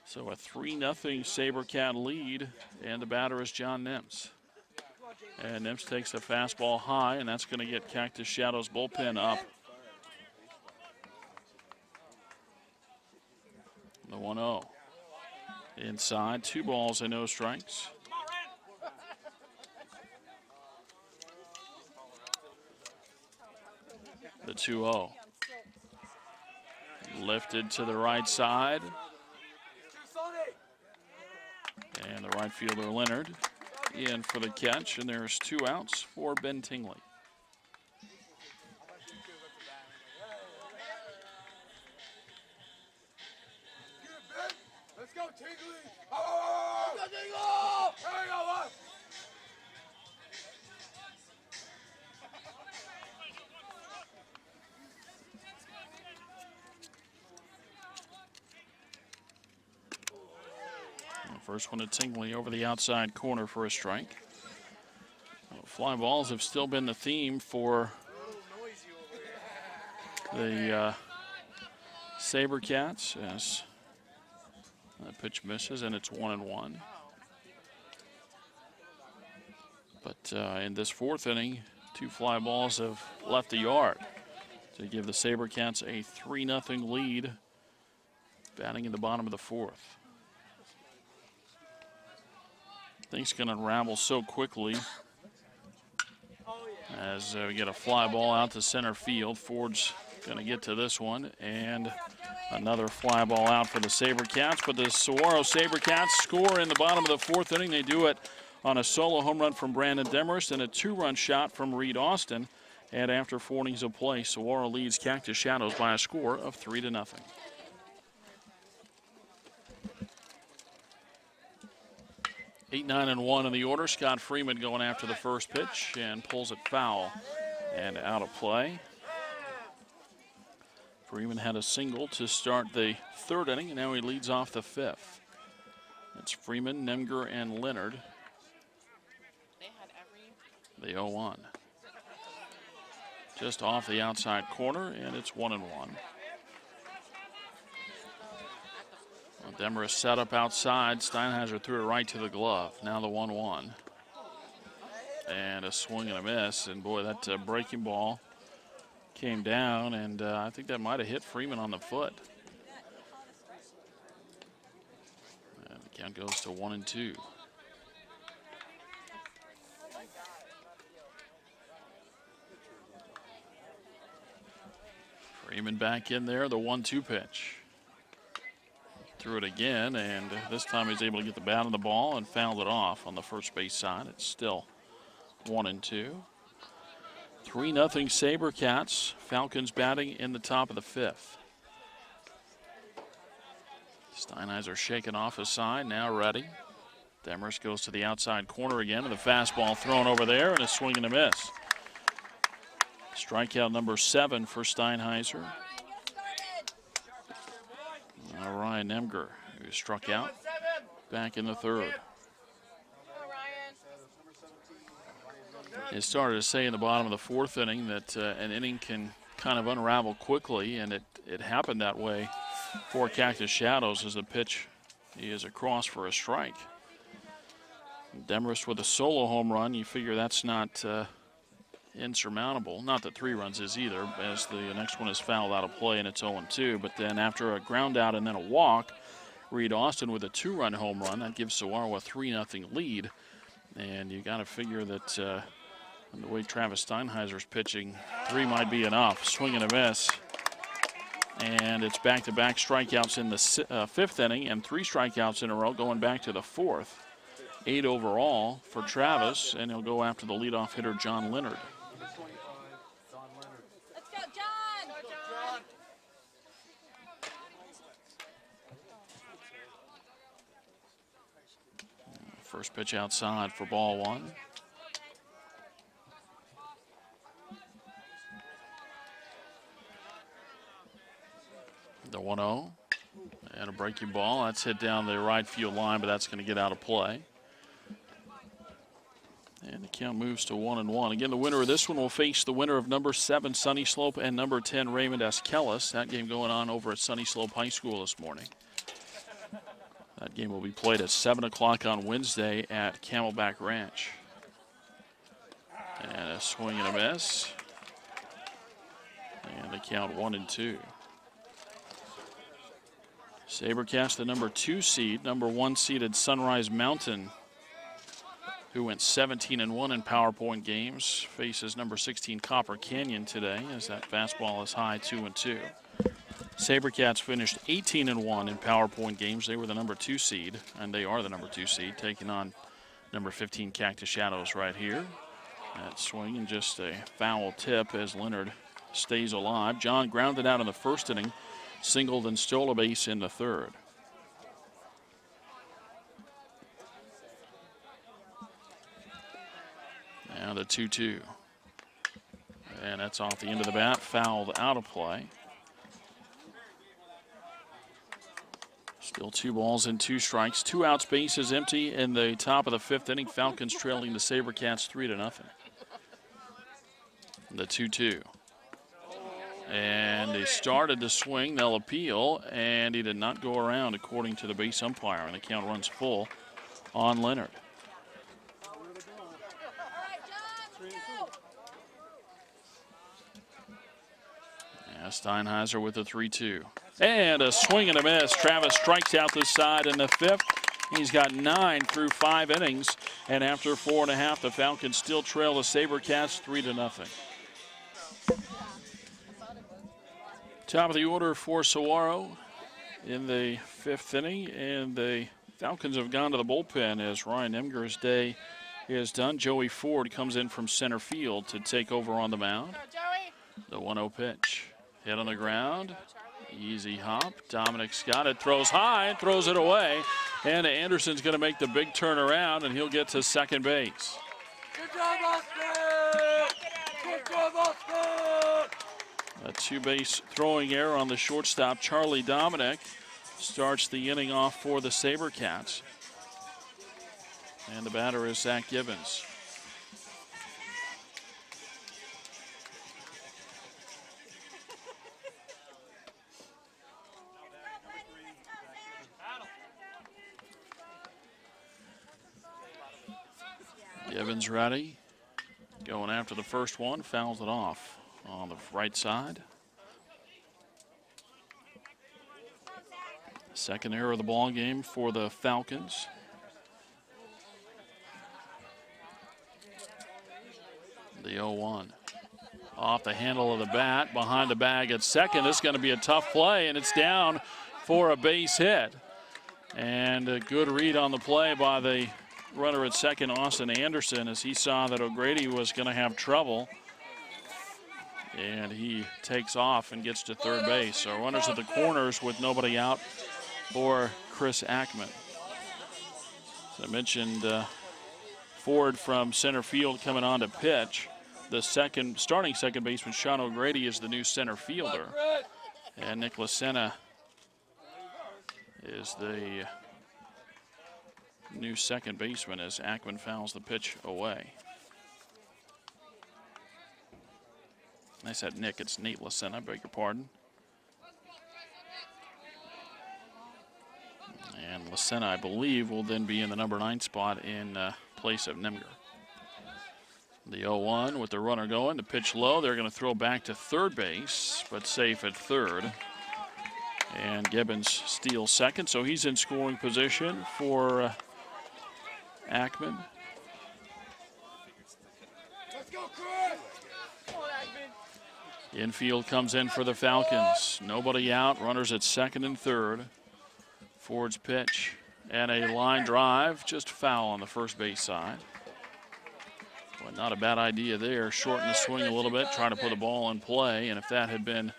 So a 3-0 SaberCat lead, and the batter is John Nims. And Nims takes a fastball high, and that's going to get Cactus Shadow's bullpen up. The 1-0. Inside, 2 balls and no strikes. The 2-0. Lifted to the right side. And the right fielder, Leonard, in for the catch, and there's 2 outs for Ben Tingley. Let's go, Tingley! Oh! Let's go, Tingley! There we go, what? First one to Tingley over the outside corner for a strike. Fly balls have still been the theme for the SaberCats as that pitch misses, and it's 1-1. But in this 4th inning, 2 fly balls have left the yard to give the SaberCats a 3-0 lead, batting in the bottom of the 4th. Things can unravel so quickly as we get a fly ball out to center field. Ford's going to get to this one, and another fly ball out for the SaberCats. But the Saguaro SaberCats score in the bottom of the 4th inning. They do it on a solo home run from Brandon Demarest and a 2-run shot from Reed Austin. And after 4 innings of play, Saguaro leads Cactus Shadows by a score of 3-0. 8-9-1 in the order. Scott Freeman going after the first pitch and pulls it foul and out of play. Freeman had a single to start the 3rd inning, and now he leads off the 5th. It's Freeman, Nemger, and Leonard. The 0-1. Just off the outside corner, and it's 1-1. Demarest set up outside. Steinheiser threw it right to the glove. Now the 1-1. And a swing and a miss. And boy, that breaking ball came down, and I think that might have hit Freeman on the foot. And the count goes to 1-2. Freeman back in there, the 1-2 pitch. Threw it again, and this time he's able to get the bat on the ball and fouled it off on the first base side. It's still 1-2. 3-0 SaberCats. Falcons batting in the top of the 5th. Steinheiser shaking off his side, now ready. Demarest goes to the outside corner again, and the fastball thrown over there, and a swing and a miss. Strikeout number 7 for Steinheiser. Ryan Nemger, who struck out back in the 3rd. It started to say in the bottom of the 4th inning that an inning can kind of unravel quickly, and it happened that way for Cactus Shadows as the pitch is across for a strike. Demarest with a solo home run, you figure that's not insurmountable. Not that 3 runs is either, as the next one is fouled out of play and it's 0-2. But then after a ground out and then a walk, Reed Austin with a 2-run home run. That gives Saguaro a 3-0 lead. And you got to figure that the way Travis Steinheiser's pitching, 3 might be enough. Swing and a miss. And it's back-to-back strikeouts in the 5th inning and 3 strikeouts in a row going back to the 4th. 8 overall for Travis, and he'll go after the leadoff hitter, John Leonard. Let's go, John! First pitch outside for ball 1. 1-0. And a breaking ball. That's hit down the right field line, but that's going to get out of play. And the count moves to 1-1. Again, the winner of this one will face the winner of number 7, Sunny Slope, and number 10, Raymond Eskelis. That game going on over at Sunny Slope High School this morning. That game will be played at 7 o'clock on Wednesday at Camelback Ranch. And a swing and a miss. And the count 1-2. SaberCats, the number 2 seed, number 1 seeded Sunrise Mountain, who went 17-1 in PowerPoint games, faces number 16 Copper Canyon today as that fastball is high 2-2. SaberCats finished 18-1 in PowerPoint games. They were the number 2 seed, and they are the number 2 seed, taking on number 15 Cactus Shadows right here. That swing and just a foul tip as Leonard stays alive. John grounded out in the first inning, singled and stole a base in the third. Now the 2-2. And that's off the end of the bat, fouled out of play. Still 2 balls and 2 strikes. 2 outs, bases empty in the top of the 5th inning. Falcons trailing the SaberCats 3-0. The 2-2. And they started to swing. They'll appeal, and he did not go around according to the base umpire, and the count runs full on Leonard. Yeah, Steinheiser with the 3-2. And a swing and a miss. Travis strikes out this side in the 5th. He's got 9 through 5 innings, and after 4.5, the Falcons still trail the SaberCats 3-0. Top of the order for Saguaro in the 5th inning, and the Falcons have gone to the bullpen as Ryan Emger's day is done. Joey Ford comes in from center field to take over on the mound. The 1-0 pitch. Hit on the ground. Easy hop. Dominic's got it. Throws high and throws it away. And Anderson's going to make the big turnaround, and he'll get to second base. Good job, Austin! Good job, Austin! A 2-base throwing error on the shortstop. Charlie Dominic starts the inning off for the SaberCats. And the batter is Zach Gibbons. Gibbons ready. Going after the first one. Fouls it off on the right side. Second error of the ball game for the Falcons. The 0-1. Off the handle of the bat, behind the bag at second. This is going to be a tough play, and it's down for a base hit. And a good read on the play by the runner at second, Austin Anderson, as he saw that O'Grady was going to have trouble. And he takes off and gets to third base. So runners at the corners with nobody out for Chris Ackman. As I mentioned, Ford from center field coming on to pitch. The starting second baseman, Sean O'Grady, is the new center fielder. And Nick Lucena is the new second baseman as Ackman fouls the pitch away. I said Nick, it's Nate Lucena, I beg your pardon. And Lucena, I believe, will then be in the number 9 spot in place of Nemger. The 0-1 with the runner going, the pitch low. They're going to throw back to third base, but safe at third. And Gibbons steals second, so he's in scoring position for Ackman. Let's go, Chris! Infield comes in for the Falcons. Nobody out, runners at second and third. Ford's pitch and a line drive, just foul on the first base side. Well, not a bad idea there. Shorten the swing a little bit, try to put the ball in play, and if that had been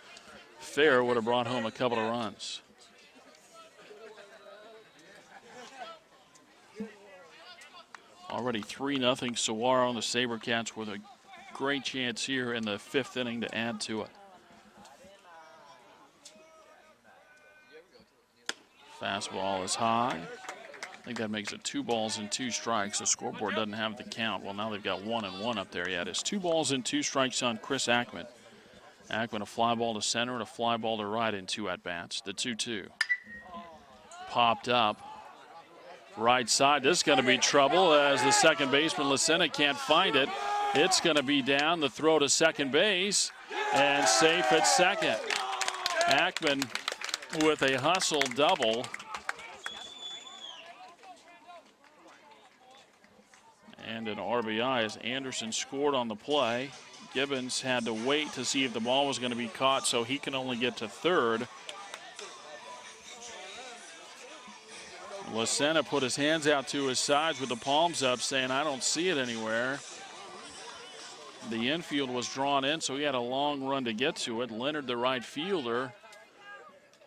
fair, would have brought home a couple of runs. Already 3-0 Saguaro on the SaberCats with a great chance here in the 5th inning to add to it. Fastball is high. I think that makes it 2 balls and 2 strikes. The scoreboard doesn't have the count. Well, now they've got 1-1 up there yet. It's 2 balls and 2 strikes on Chris Ackman. Ackman, a fly ball to center and a fly ball to right in 2 at-bats. The 2-2. Popped up. Right side. This is going to be trouble as the second baseman, Lucena, can't find it. It's going to be down. The throw to second base and safe at second. Ackman with a hustle double. And an RBI as Anderson scored on the play. Gibbons had to wait to see if the ball was going to be caught, so he can only get to third. Lucena put his hands out to his sides with the palms up, saying, I don't see it anywhere. The infield was drawn in, so he had a long run to get to it. Leonard, the right fielder,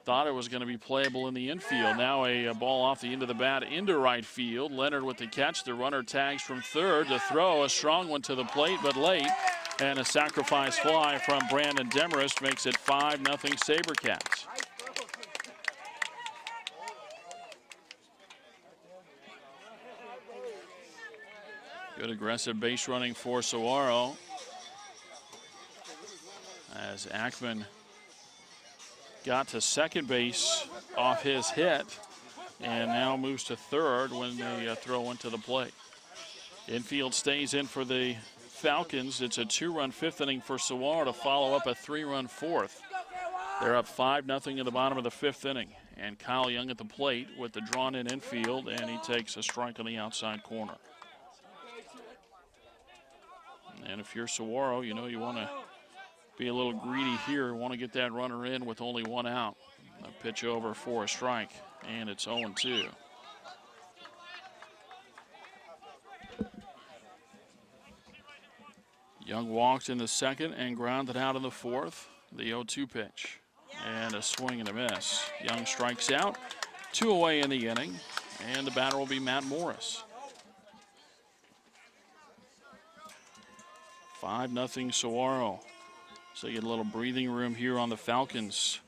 thought it was going to be playable in the infield. Now a ball off the end of the bat into right field. Leonard with the catch. The runner tags from third. The throw, a strong one to the plate, but late. And a sacrifice fly from Brandon Demarest makes it 5-0 SaberCats. Good aggressive base running for Saguaro as Ackman got to second base off his hit and now moves to third when they throw into the plate. Infield stays in for the Falcons. It's a 2-run 5th inning for Saguaro to follow up a 3-run 4th. They're up 5-0 in the bottom of the 5th inning. And Kyle Young at the plate with the drawn in infield, and he takes a strike on the outside corner. And if you're Saguaro, you know you want to be a little greedy here. Want to get that runner in with only 1 out. A pitch over for a strike, and it's 0-2. Young walked in the second and grounded out in the 4th. The 0-2 pitch, and a swing and a miss. Young strikes out, 2 away in the inning, and the batter will be Matt Morris. 5-0 Saguaro. So you get a little breathing room here on the Falcons.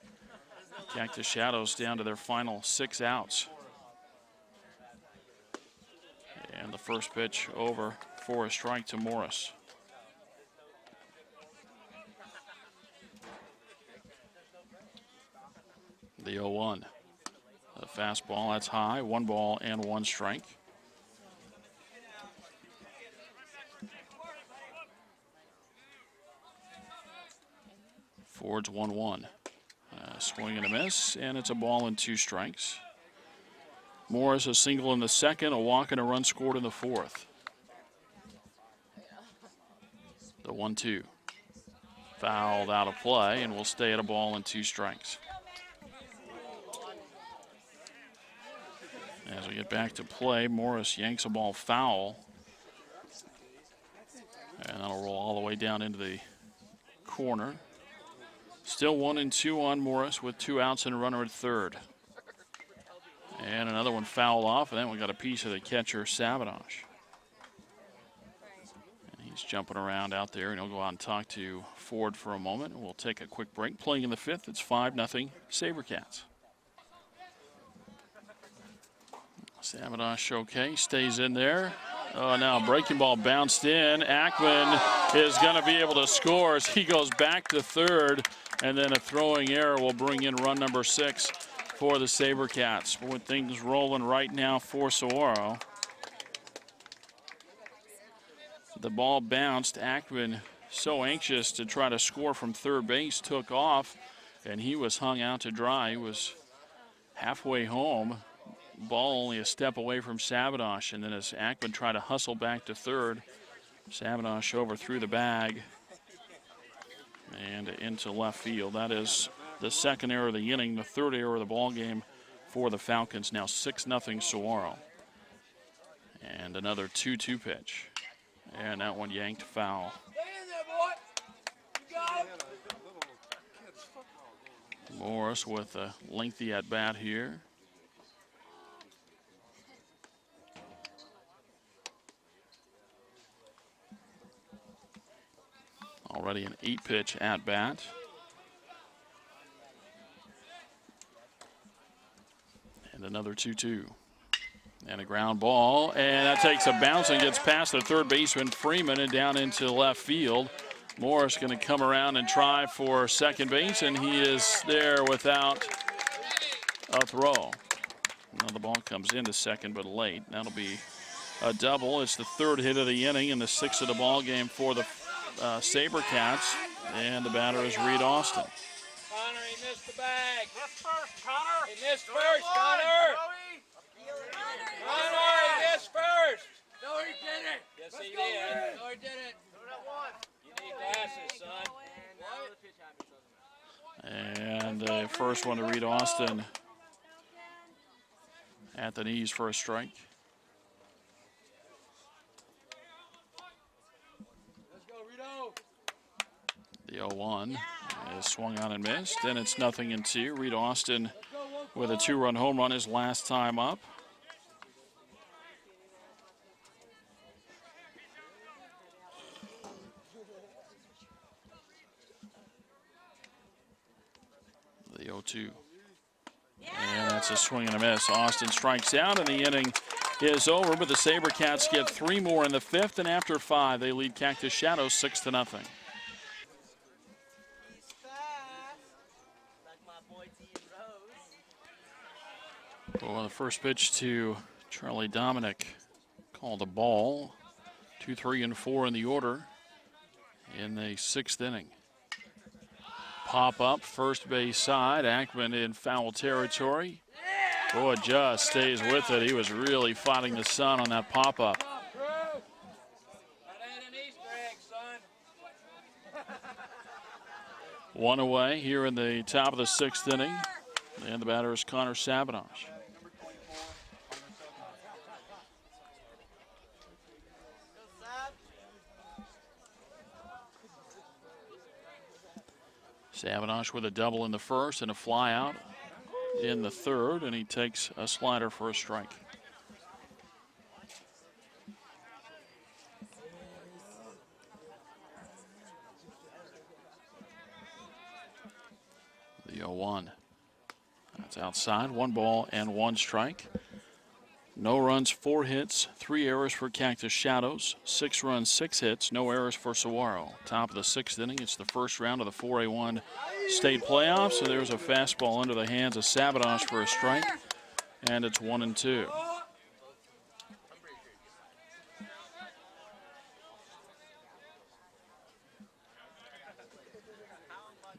Cactus Shadows down to their final 6 outs. And the first pitch over for a strike to Morris. The 0-1. The fastball, that's high. 1 ball and 1 strike. Ford's 1-1. Swing and a miss, and it's a ball and 2 strikes. Morris a single in the second, a walk and a run scored in the 4th. The 1-2. Fouled out of play, and will stay at a ball and 2 strikes. As we get back to play, Morris yanks a ball foul. And that'll roll all the way down into the corner. Still 1-2 on Morris with 2 outs and a runner at third. And another one fouled off, and then we got a piece of the catcher, Sabotage. And he's jumping around out there, and he'll go out and talk to Ford for a moment. We'll take a quick break. Playing in the 5th, it's 5-0 SaberCats. Sabotage okay, stays in there. Oh, now breaking ball bounced in. Ackman is going to be able to score as he goes back to third, and then a throwing error will bring in run number 6 for the SaberCats. With things rolling right now for Saguaro. The ball bounced. Ackman, so anxious to try to score from third base, took off, and he was hung out to dry. He was halfway home. Ball only a step away from Sabotage, and then as Ackman tried to hustle back to third, Sabotage overthrew the bag and into left field. That is the second error of the inning, the third error of the ball game for the Falcons. Now 6-0 Saguaro. And another 2-2 pitch. And that one yanked foul. Morris with a lengthy at bat here. Already an 8-pitch at bat. And another 2-2. And a ground ball, and that takes a bounce and gets past the third baseman Freeman and down into left field. Morris going to come around and try for second base, and he is there without a throw. Now the ball comes into second, but late. That'll be a double. It's the third hit of the inning and the sixth of the ball game for the SaberCats, and the batter is Reed Austin. Connor, he missed the bag. Missed first, Connor. He missed first, Connor. Connor, he missed first. No, he didn't. Yes, he did. No, he didn't. You need glasses, son. And the first one to Reed Austin at the knees for a strike. Let's go, Rito. The 0-1 is swung on and missed. Then it's 0-2. Reed Austin with a 2-run home run his last time up. The 0-2. And that's a swing and a miss. Austin strikes out, and the inning is over, but the SaberCats get 3 more in the fifth, and after 5, they lead Cactus Shadows 6-0. Well, the first pitch to Charlie Dominic called a ball. 2, 3, and 4 in the order in the 6th inning. Pop up, first base side. Ackman in foul territory. Boy, just stays with it. He was really fighting the sun on that pop up. One away here in the top of the 6th inning. And the batter is Connor Sabinosh. Sabinosh with a double in the first and a fly out in the third, and he takes a slider for a strike. The 0-1. That's outside. 1 ball and 1 strike. No runs, 4 hits, 3 errors for Cactus Shadows, 6 runs, 6 hits, no errors for Saguaro. Top of the 6th inning. It's the first round of the 4A1 state playoffs. So there's a fastball under the hands of Sabinosh for a strike, and it's 1-2.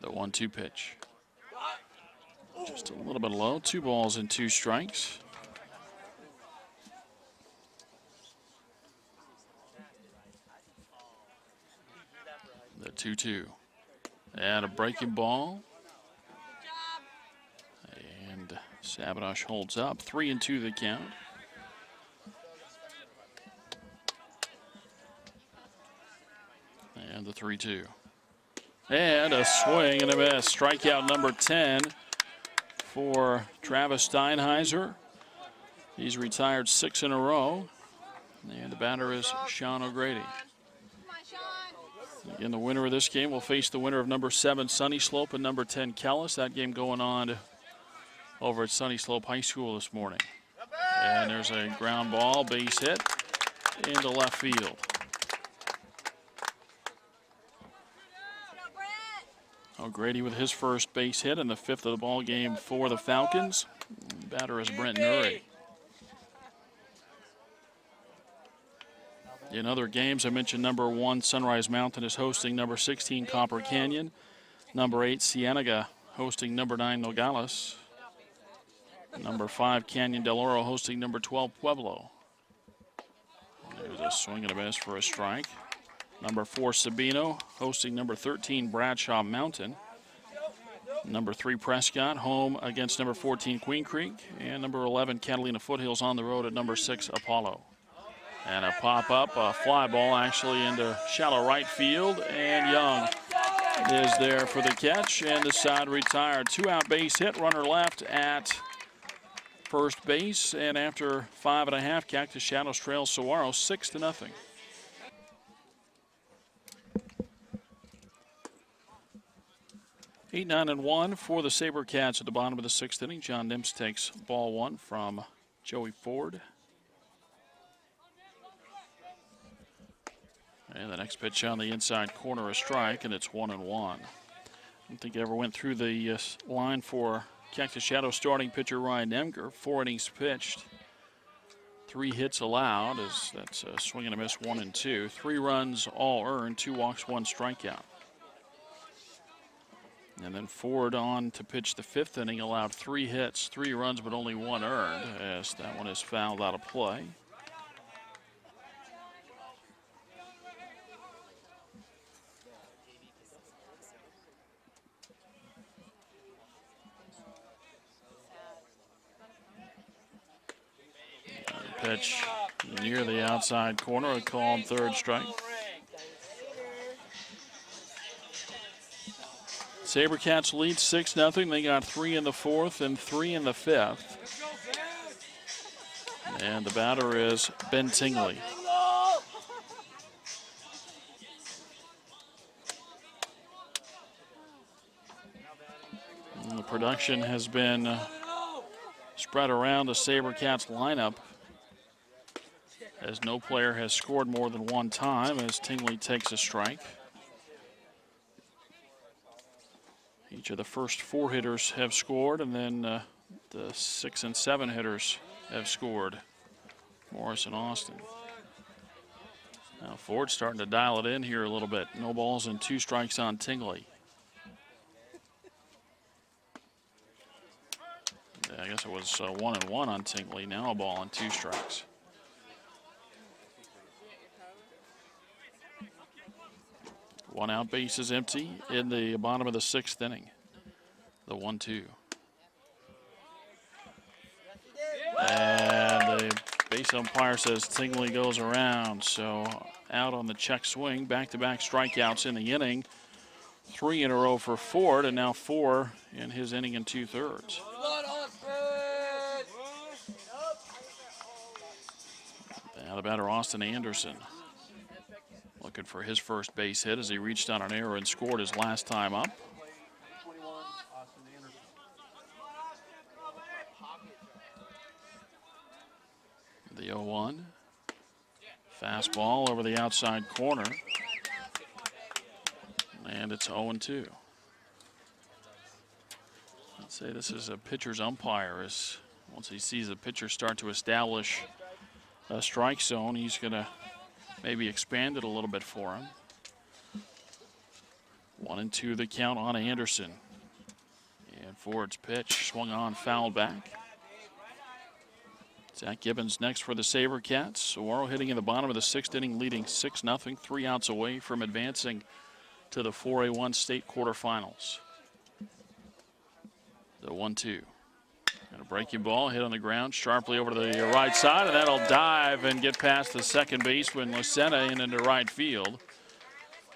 The 1-2 pitch. Just a little bit low. 2 balls and 2 strikes. The 2-2. And a breaking ball. And Sabinosh holds up. 3-2 the count. And the 3-2. And a swing and a miss. Strikeout number 10 for Travis Steinheiser. He's retired 6 in a row. And the batter is Sean O'Grady. Again, the winner of this game will face the winner of number 7 Sunny Slope and number 10 Kellis. That game going on over at Sunny Slope High School this morning. And there's a ground ball, base hit into left field. O'Grady with his first base hit in the 5th of the ball game for the Falcons. The batter is Brent Nuri. In other games, I mentioned number 1 Sunrise Mountain is hosting number 16 Copper Canyon. Number 8 Cienega hosting number 9 Nogales. Number 5 Canyon Del Oro hosting number 12 Pueblo. There's a swing and a miss for a strike. Number 4 Sabino hosting number 13 Bradshaw Mountain. Number 3 Prescott home against number 14 Queen Creek. And number 11 Catalina Foothills on the road at number 6 Apollo. And a pop-up, a fly ball actually into shallow right field, and Young is there for the catch, and the side retired. 2-out base hit, runner left at first base, and after 5.5, Cactus Shadows trails Saguaro 6-0. 8, 9, and 1 for the SaberCats at the bottom of the 6th inning. John Nims takes ball 1 from Joey Ford. And the next pitch on the inside corner, a strike, and it's 1-1. I don't think he ever went through the line for Cactus Shadow starting pitcher Ryan Emger. 4 innings pitched, 3 hits allowed, as that's a swing and a miss, 1 and 2. 3 runs all earned, 2 walks, 1 strikeout. And then Ford on to pitch the 5th inning, allowed 3 hits, 3 runs, but only 1 earned, as that one is fouled out of play. Pitch near the outside corner, a called 3rd strike. SaberCats lead 6-0. They got 3 in the 4th and 3 in the 5th. And the batter is Ben Tingley. And the production has been spread around the SaberCats lineup, as no player has scored more than 1 time, as Tingley takes a strike. Each of the first 4 hitters have scored, and then the 6 and 7 hitters have scored. Morris and Austin. Now Ford's starting to dial it in here a little bit. No balls and 2 strikes on Tingley. I guess it was 1-1 on Tingley. Now a ball and 2 strikes. One out, base is empty in the bottom of the 6th inning. The 1-2. And the base umpire says Tingley goes around. So out on the check swing. Back-to-back strikeouts in the inning. 3 in a row for Ford, and now 4 in his inning and 2/3. Now the batter, Austin Anderson, looking for his first base hit as he reached on an error and scored his last time up. The 0-1. Fastball over the outside corner. And it's 0-2. I'd say this is a pitcher's umpire. As once he sees the pitcher start to establish a strike zone, he's going to maybe expand it a little bit for him. 1-2 the count on Anderson. And Ford's pitch swung on, fouled back. Zach Gibbons next for the SaberCats. Saguaro hitting in the bottom of the 6th inning, leading 6-0, 3 outs away from advancing to the 4A1 state quarterfinals. The 1-2. And a breaking ball hit on the ground sharply over to the right side, and that'll dive and get past the second baseman Lucena and into right field.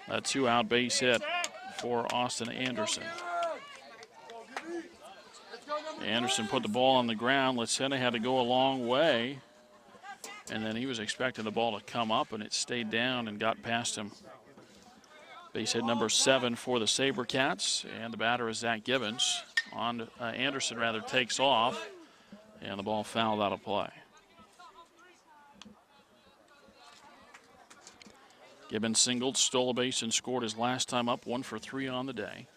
A 2-out base hit for Austin Anderson. Anderson put the ball on the ground. Lucena had to go a long way, and then he was expecting the ball to come up, and it stayed down and got past him. Base hit number 7 for the SaberCats, and the batter is Zach Gibbons. Anderson takes off, and the ball fouled out of play. Gibbons singled, stole a base, and scored his last time up, 1 for 3 on the day.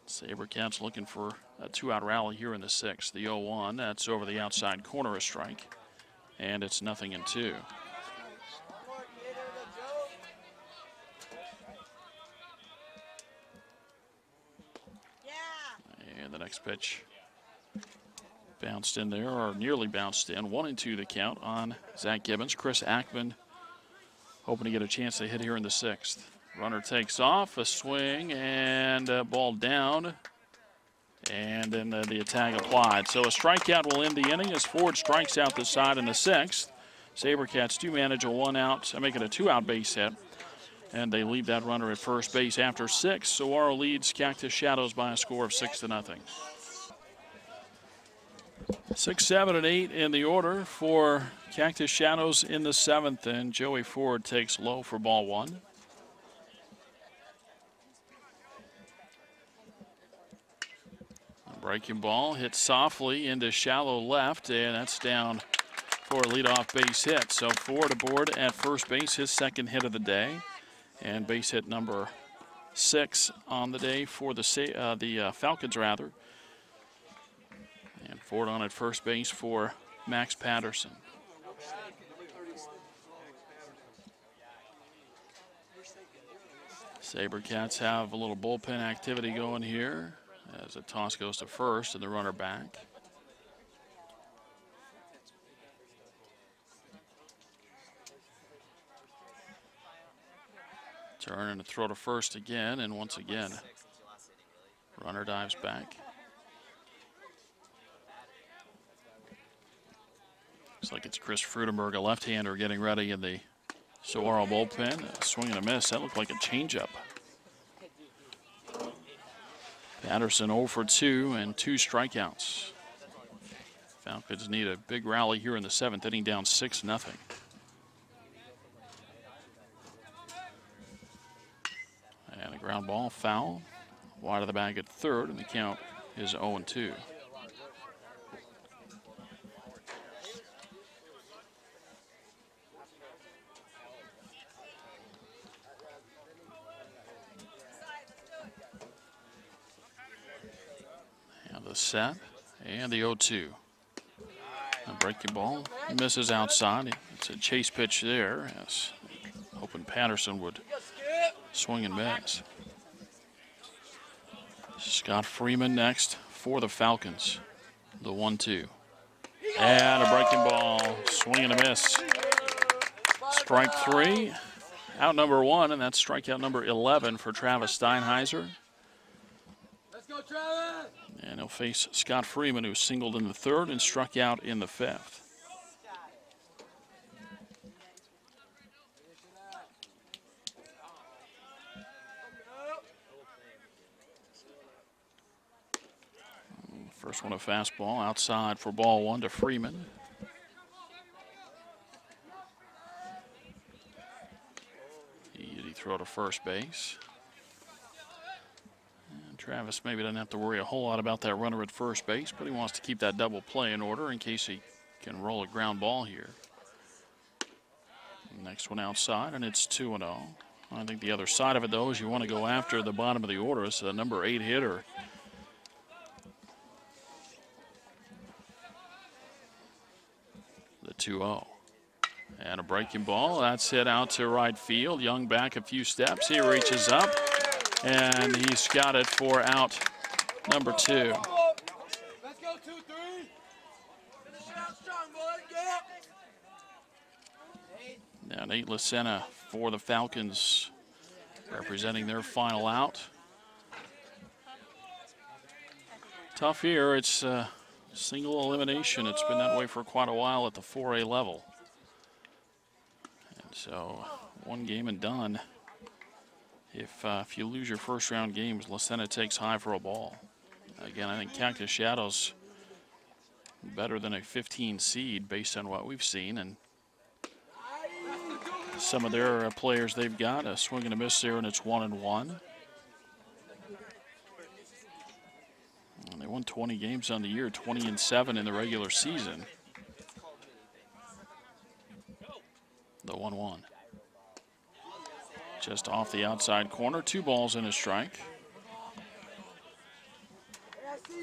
SaberCats looking for a 2-out rally here in the 6th. The 0-1, that's over the outside corner, a strike, and it's 0-2. And the next pitch bounced in there, or nearly bounced in. 1-2 the count on Zach Gibbons. Chris Ackman hoping to get a chance to hit here in the 6th. Runner takes off, a swing, and a ball down. And then the attack applied. So a strikeout will end the inning as Ford strikes out the side in the 6th. SaberCats do manage a 1-out, make it a 2-out base hit. And they leave that runner at first base after 6. Saguaro leads Cactus Shadows by a score of 6-0. 6, 7, and 8 in the order for Cactus Shadows in the 7th. And Joey Ford takes low for ball 1. Breaking ball hit softly into shallow left, and that's down for a leadoff base hit. So Ford aboard at first base, his second hit of the day, and base hit number 6 on the day for the Falcons, rather. And Ford on at first base for Max Patterson. SaberCats have a little bullpen activity going here as a toss goes to first and the runner back. Turn and a throw to first again, and once again, runner dives back. Looks like it's Chris Frudenberg, a left-hander, getting ready in the Saguaro bullpen. A swing and a miss. That looked like a changeup. Patterson 0 for 2 and 2 strikeouts. Falcons need a big rally here in the 7th inning, down 6-0. And a ground ball foul. Wide of the bag at third, and the count is 0-2. And the set and the 0-2. A breaking ball misses outside. It's a chase pitch there, as hoping Patterson would swing and miss. Scott Freeman next for the Falcons. The 1-2. And a breaking ball, swing and a miss. Strike 3, out number 1, and that's strikeout number 11 for Travis Steinheiser. Let's go, Travis! And he'll face Scott Freeman, who singled in the 3rd and struck out in the 5th. First one a fastball outside for ball 1 to Freeman. Easy throw to first base. And Travis maybe doesn't have to worry a whole lot about that runner at first base, but he wants to keep that double play in order in case he can roll a ground ball here. Next one outside, and it's 2-0. I think the other side of it, though, is you want to go after the bottom of the order. It's the number 8 hitter. The 2-0. And a breaking ball. That's hit out to right field. Young back a few steps. He reaches up, and he's got it for out number 2. Let's go, 2-3. Finish it out strong, boys. Get up. Now Nate Lucena for the Falcons, representing their final out. Tough here. It's single elimination. It's been that way for quite a while at the 4A level. And so 1 game and done. If you lose your first round games, Lucena takes high for a ball. Again, I think Cactus Shadows better than a 15 seed based on what we've seen, and some of their players they've got a swing and a miss there, and it's 1-1. And they won 20 games on the year, 20-7 in the regular season. The 1-1. Just off the outside corner, 2 balls and a strike.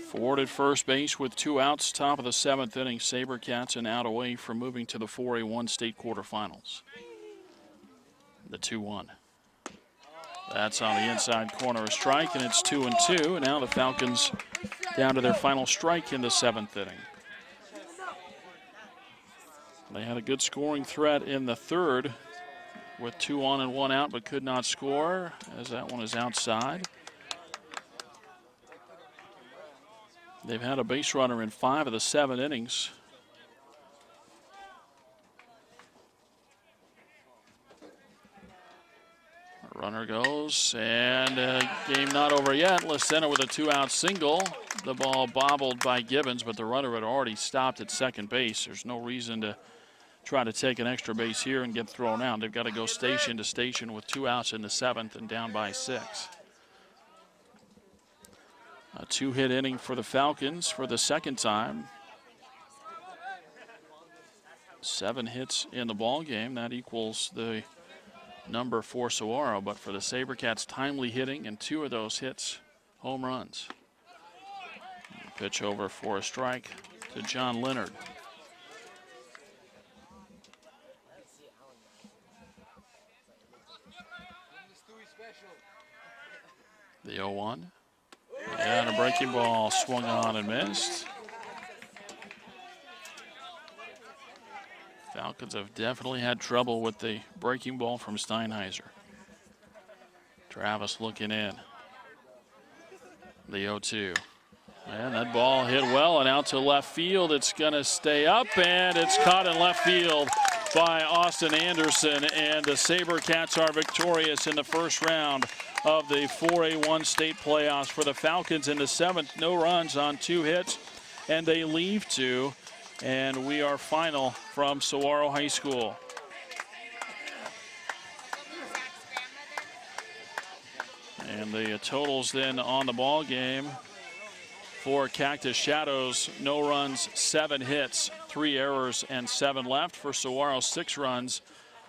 Ford at first base with 2 outs, top of the 7th inning. SaberCats an out away from moving to the 4A1 state quarterfinals. The 2-1. That's on the inside corner, a strike, and it's 2-2. And now the Falcons down to their final strike in the 7th inning. They had a good scoring threat in the 3rd with 2 on and 1 out, but could not score as that one is outside. They've had a base runner in 5 of the 7 innings. Runner goes, and game not over yet. Lucena with a 2-out single. The ball bobbled by Gibbons, but the runner had already stopped at second base. There's no reason to try to take an extra base here and get thrown out. They've got to go station to station with 2 outs in the 7th and down by 6. A 2-hit inning for the Falcons for the second time. 7 hits in the ball game. That equals the number for Saguaro, but for the SaberCats, timely hitting, and 2 of those hits home runs. Pitch over for a strike to John Leonard. The 0-1. And a breaking ball swung on and missed. Falcons have definitely had trouble with the breaking ball from Steinheiser. Travis looking in. The 0-2. And that ball hit well and out to left field. It's going to stay up, and it's caught in left field by Austin Anderson. And the SaberCats are victorious in the first round of the 4A1 state playoffs for the Falcons in the 7th. No runs on 2 hits, and they leave 2. And we are final from Saguaro High School. And the totals then on the ball game for Cactus Shadows: no runs, 7 hits, 3 errors, and 7 left. For Saguaro, 6 runs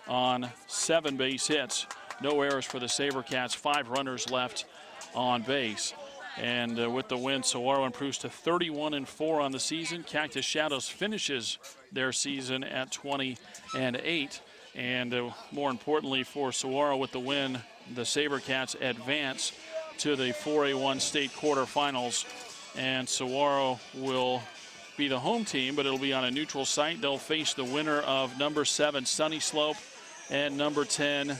on 7 base hits. No errors for the SaberCats, 5 runners left on base. And with the win, Saguaro improves to 31-4 on the season. Cactus Shadows finishes their season at 20-8. And more importantly for Saguaro, with the win, the SaberCats advance to the 4A1 state quarterfinals. And Saguaro will be the home team, but it'll be on a neutral site. They'll face the winner of number 7 Sunny Slope and number 10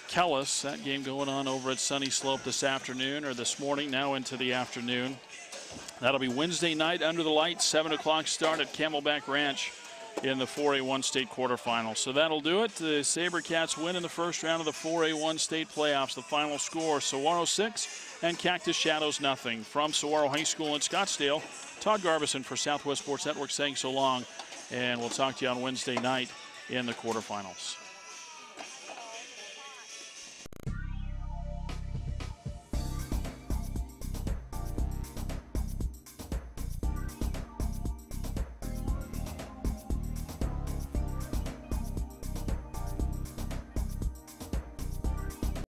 Kellis. That game going on over at Sunny Slope this afternoon, or this morning, now into the afternoon. That'll be Wednesday night under the lights, 7 o'clock start at Camelback Ranch in the 4A1 state quarterfinals. So that'll do it. The SaberCats win in the first round of the 4A1 state playoffs. The final score: Saguaro 6 and Cactus Shadows 0. From Saguaro High School in Scottsdale, Todd Garbison for Southwest Sports Network saying so long, and we'll talk to you on Wednesday night in the quarterfinals.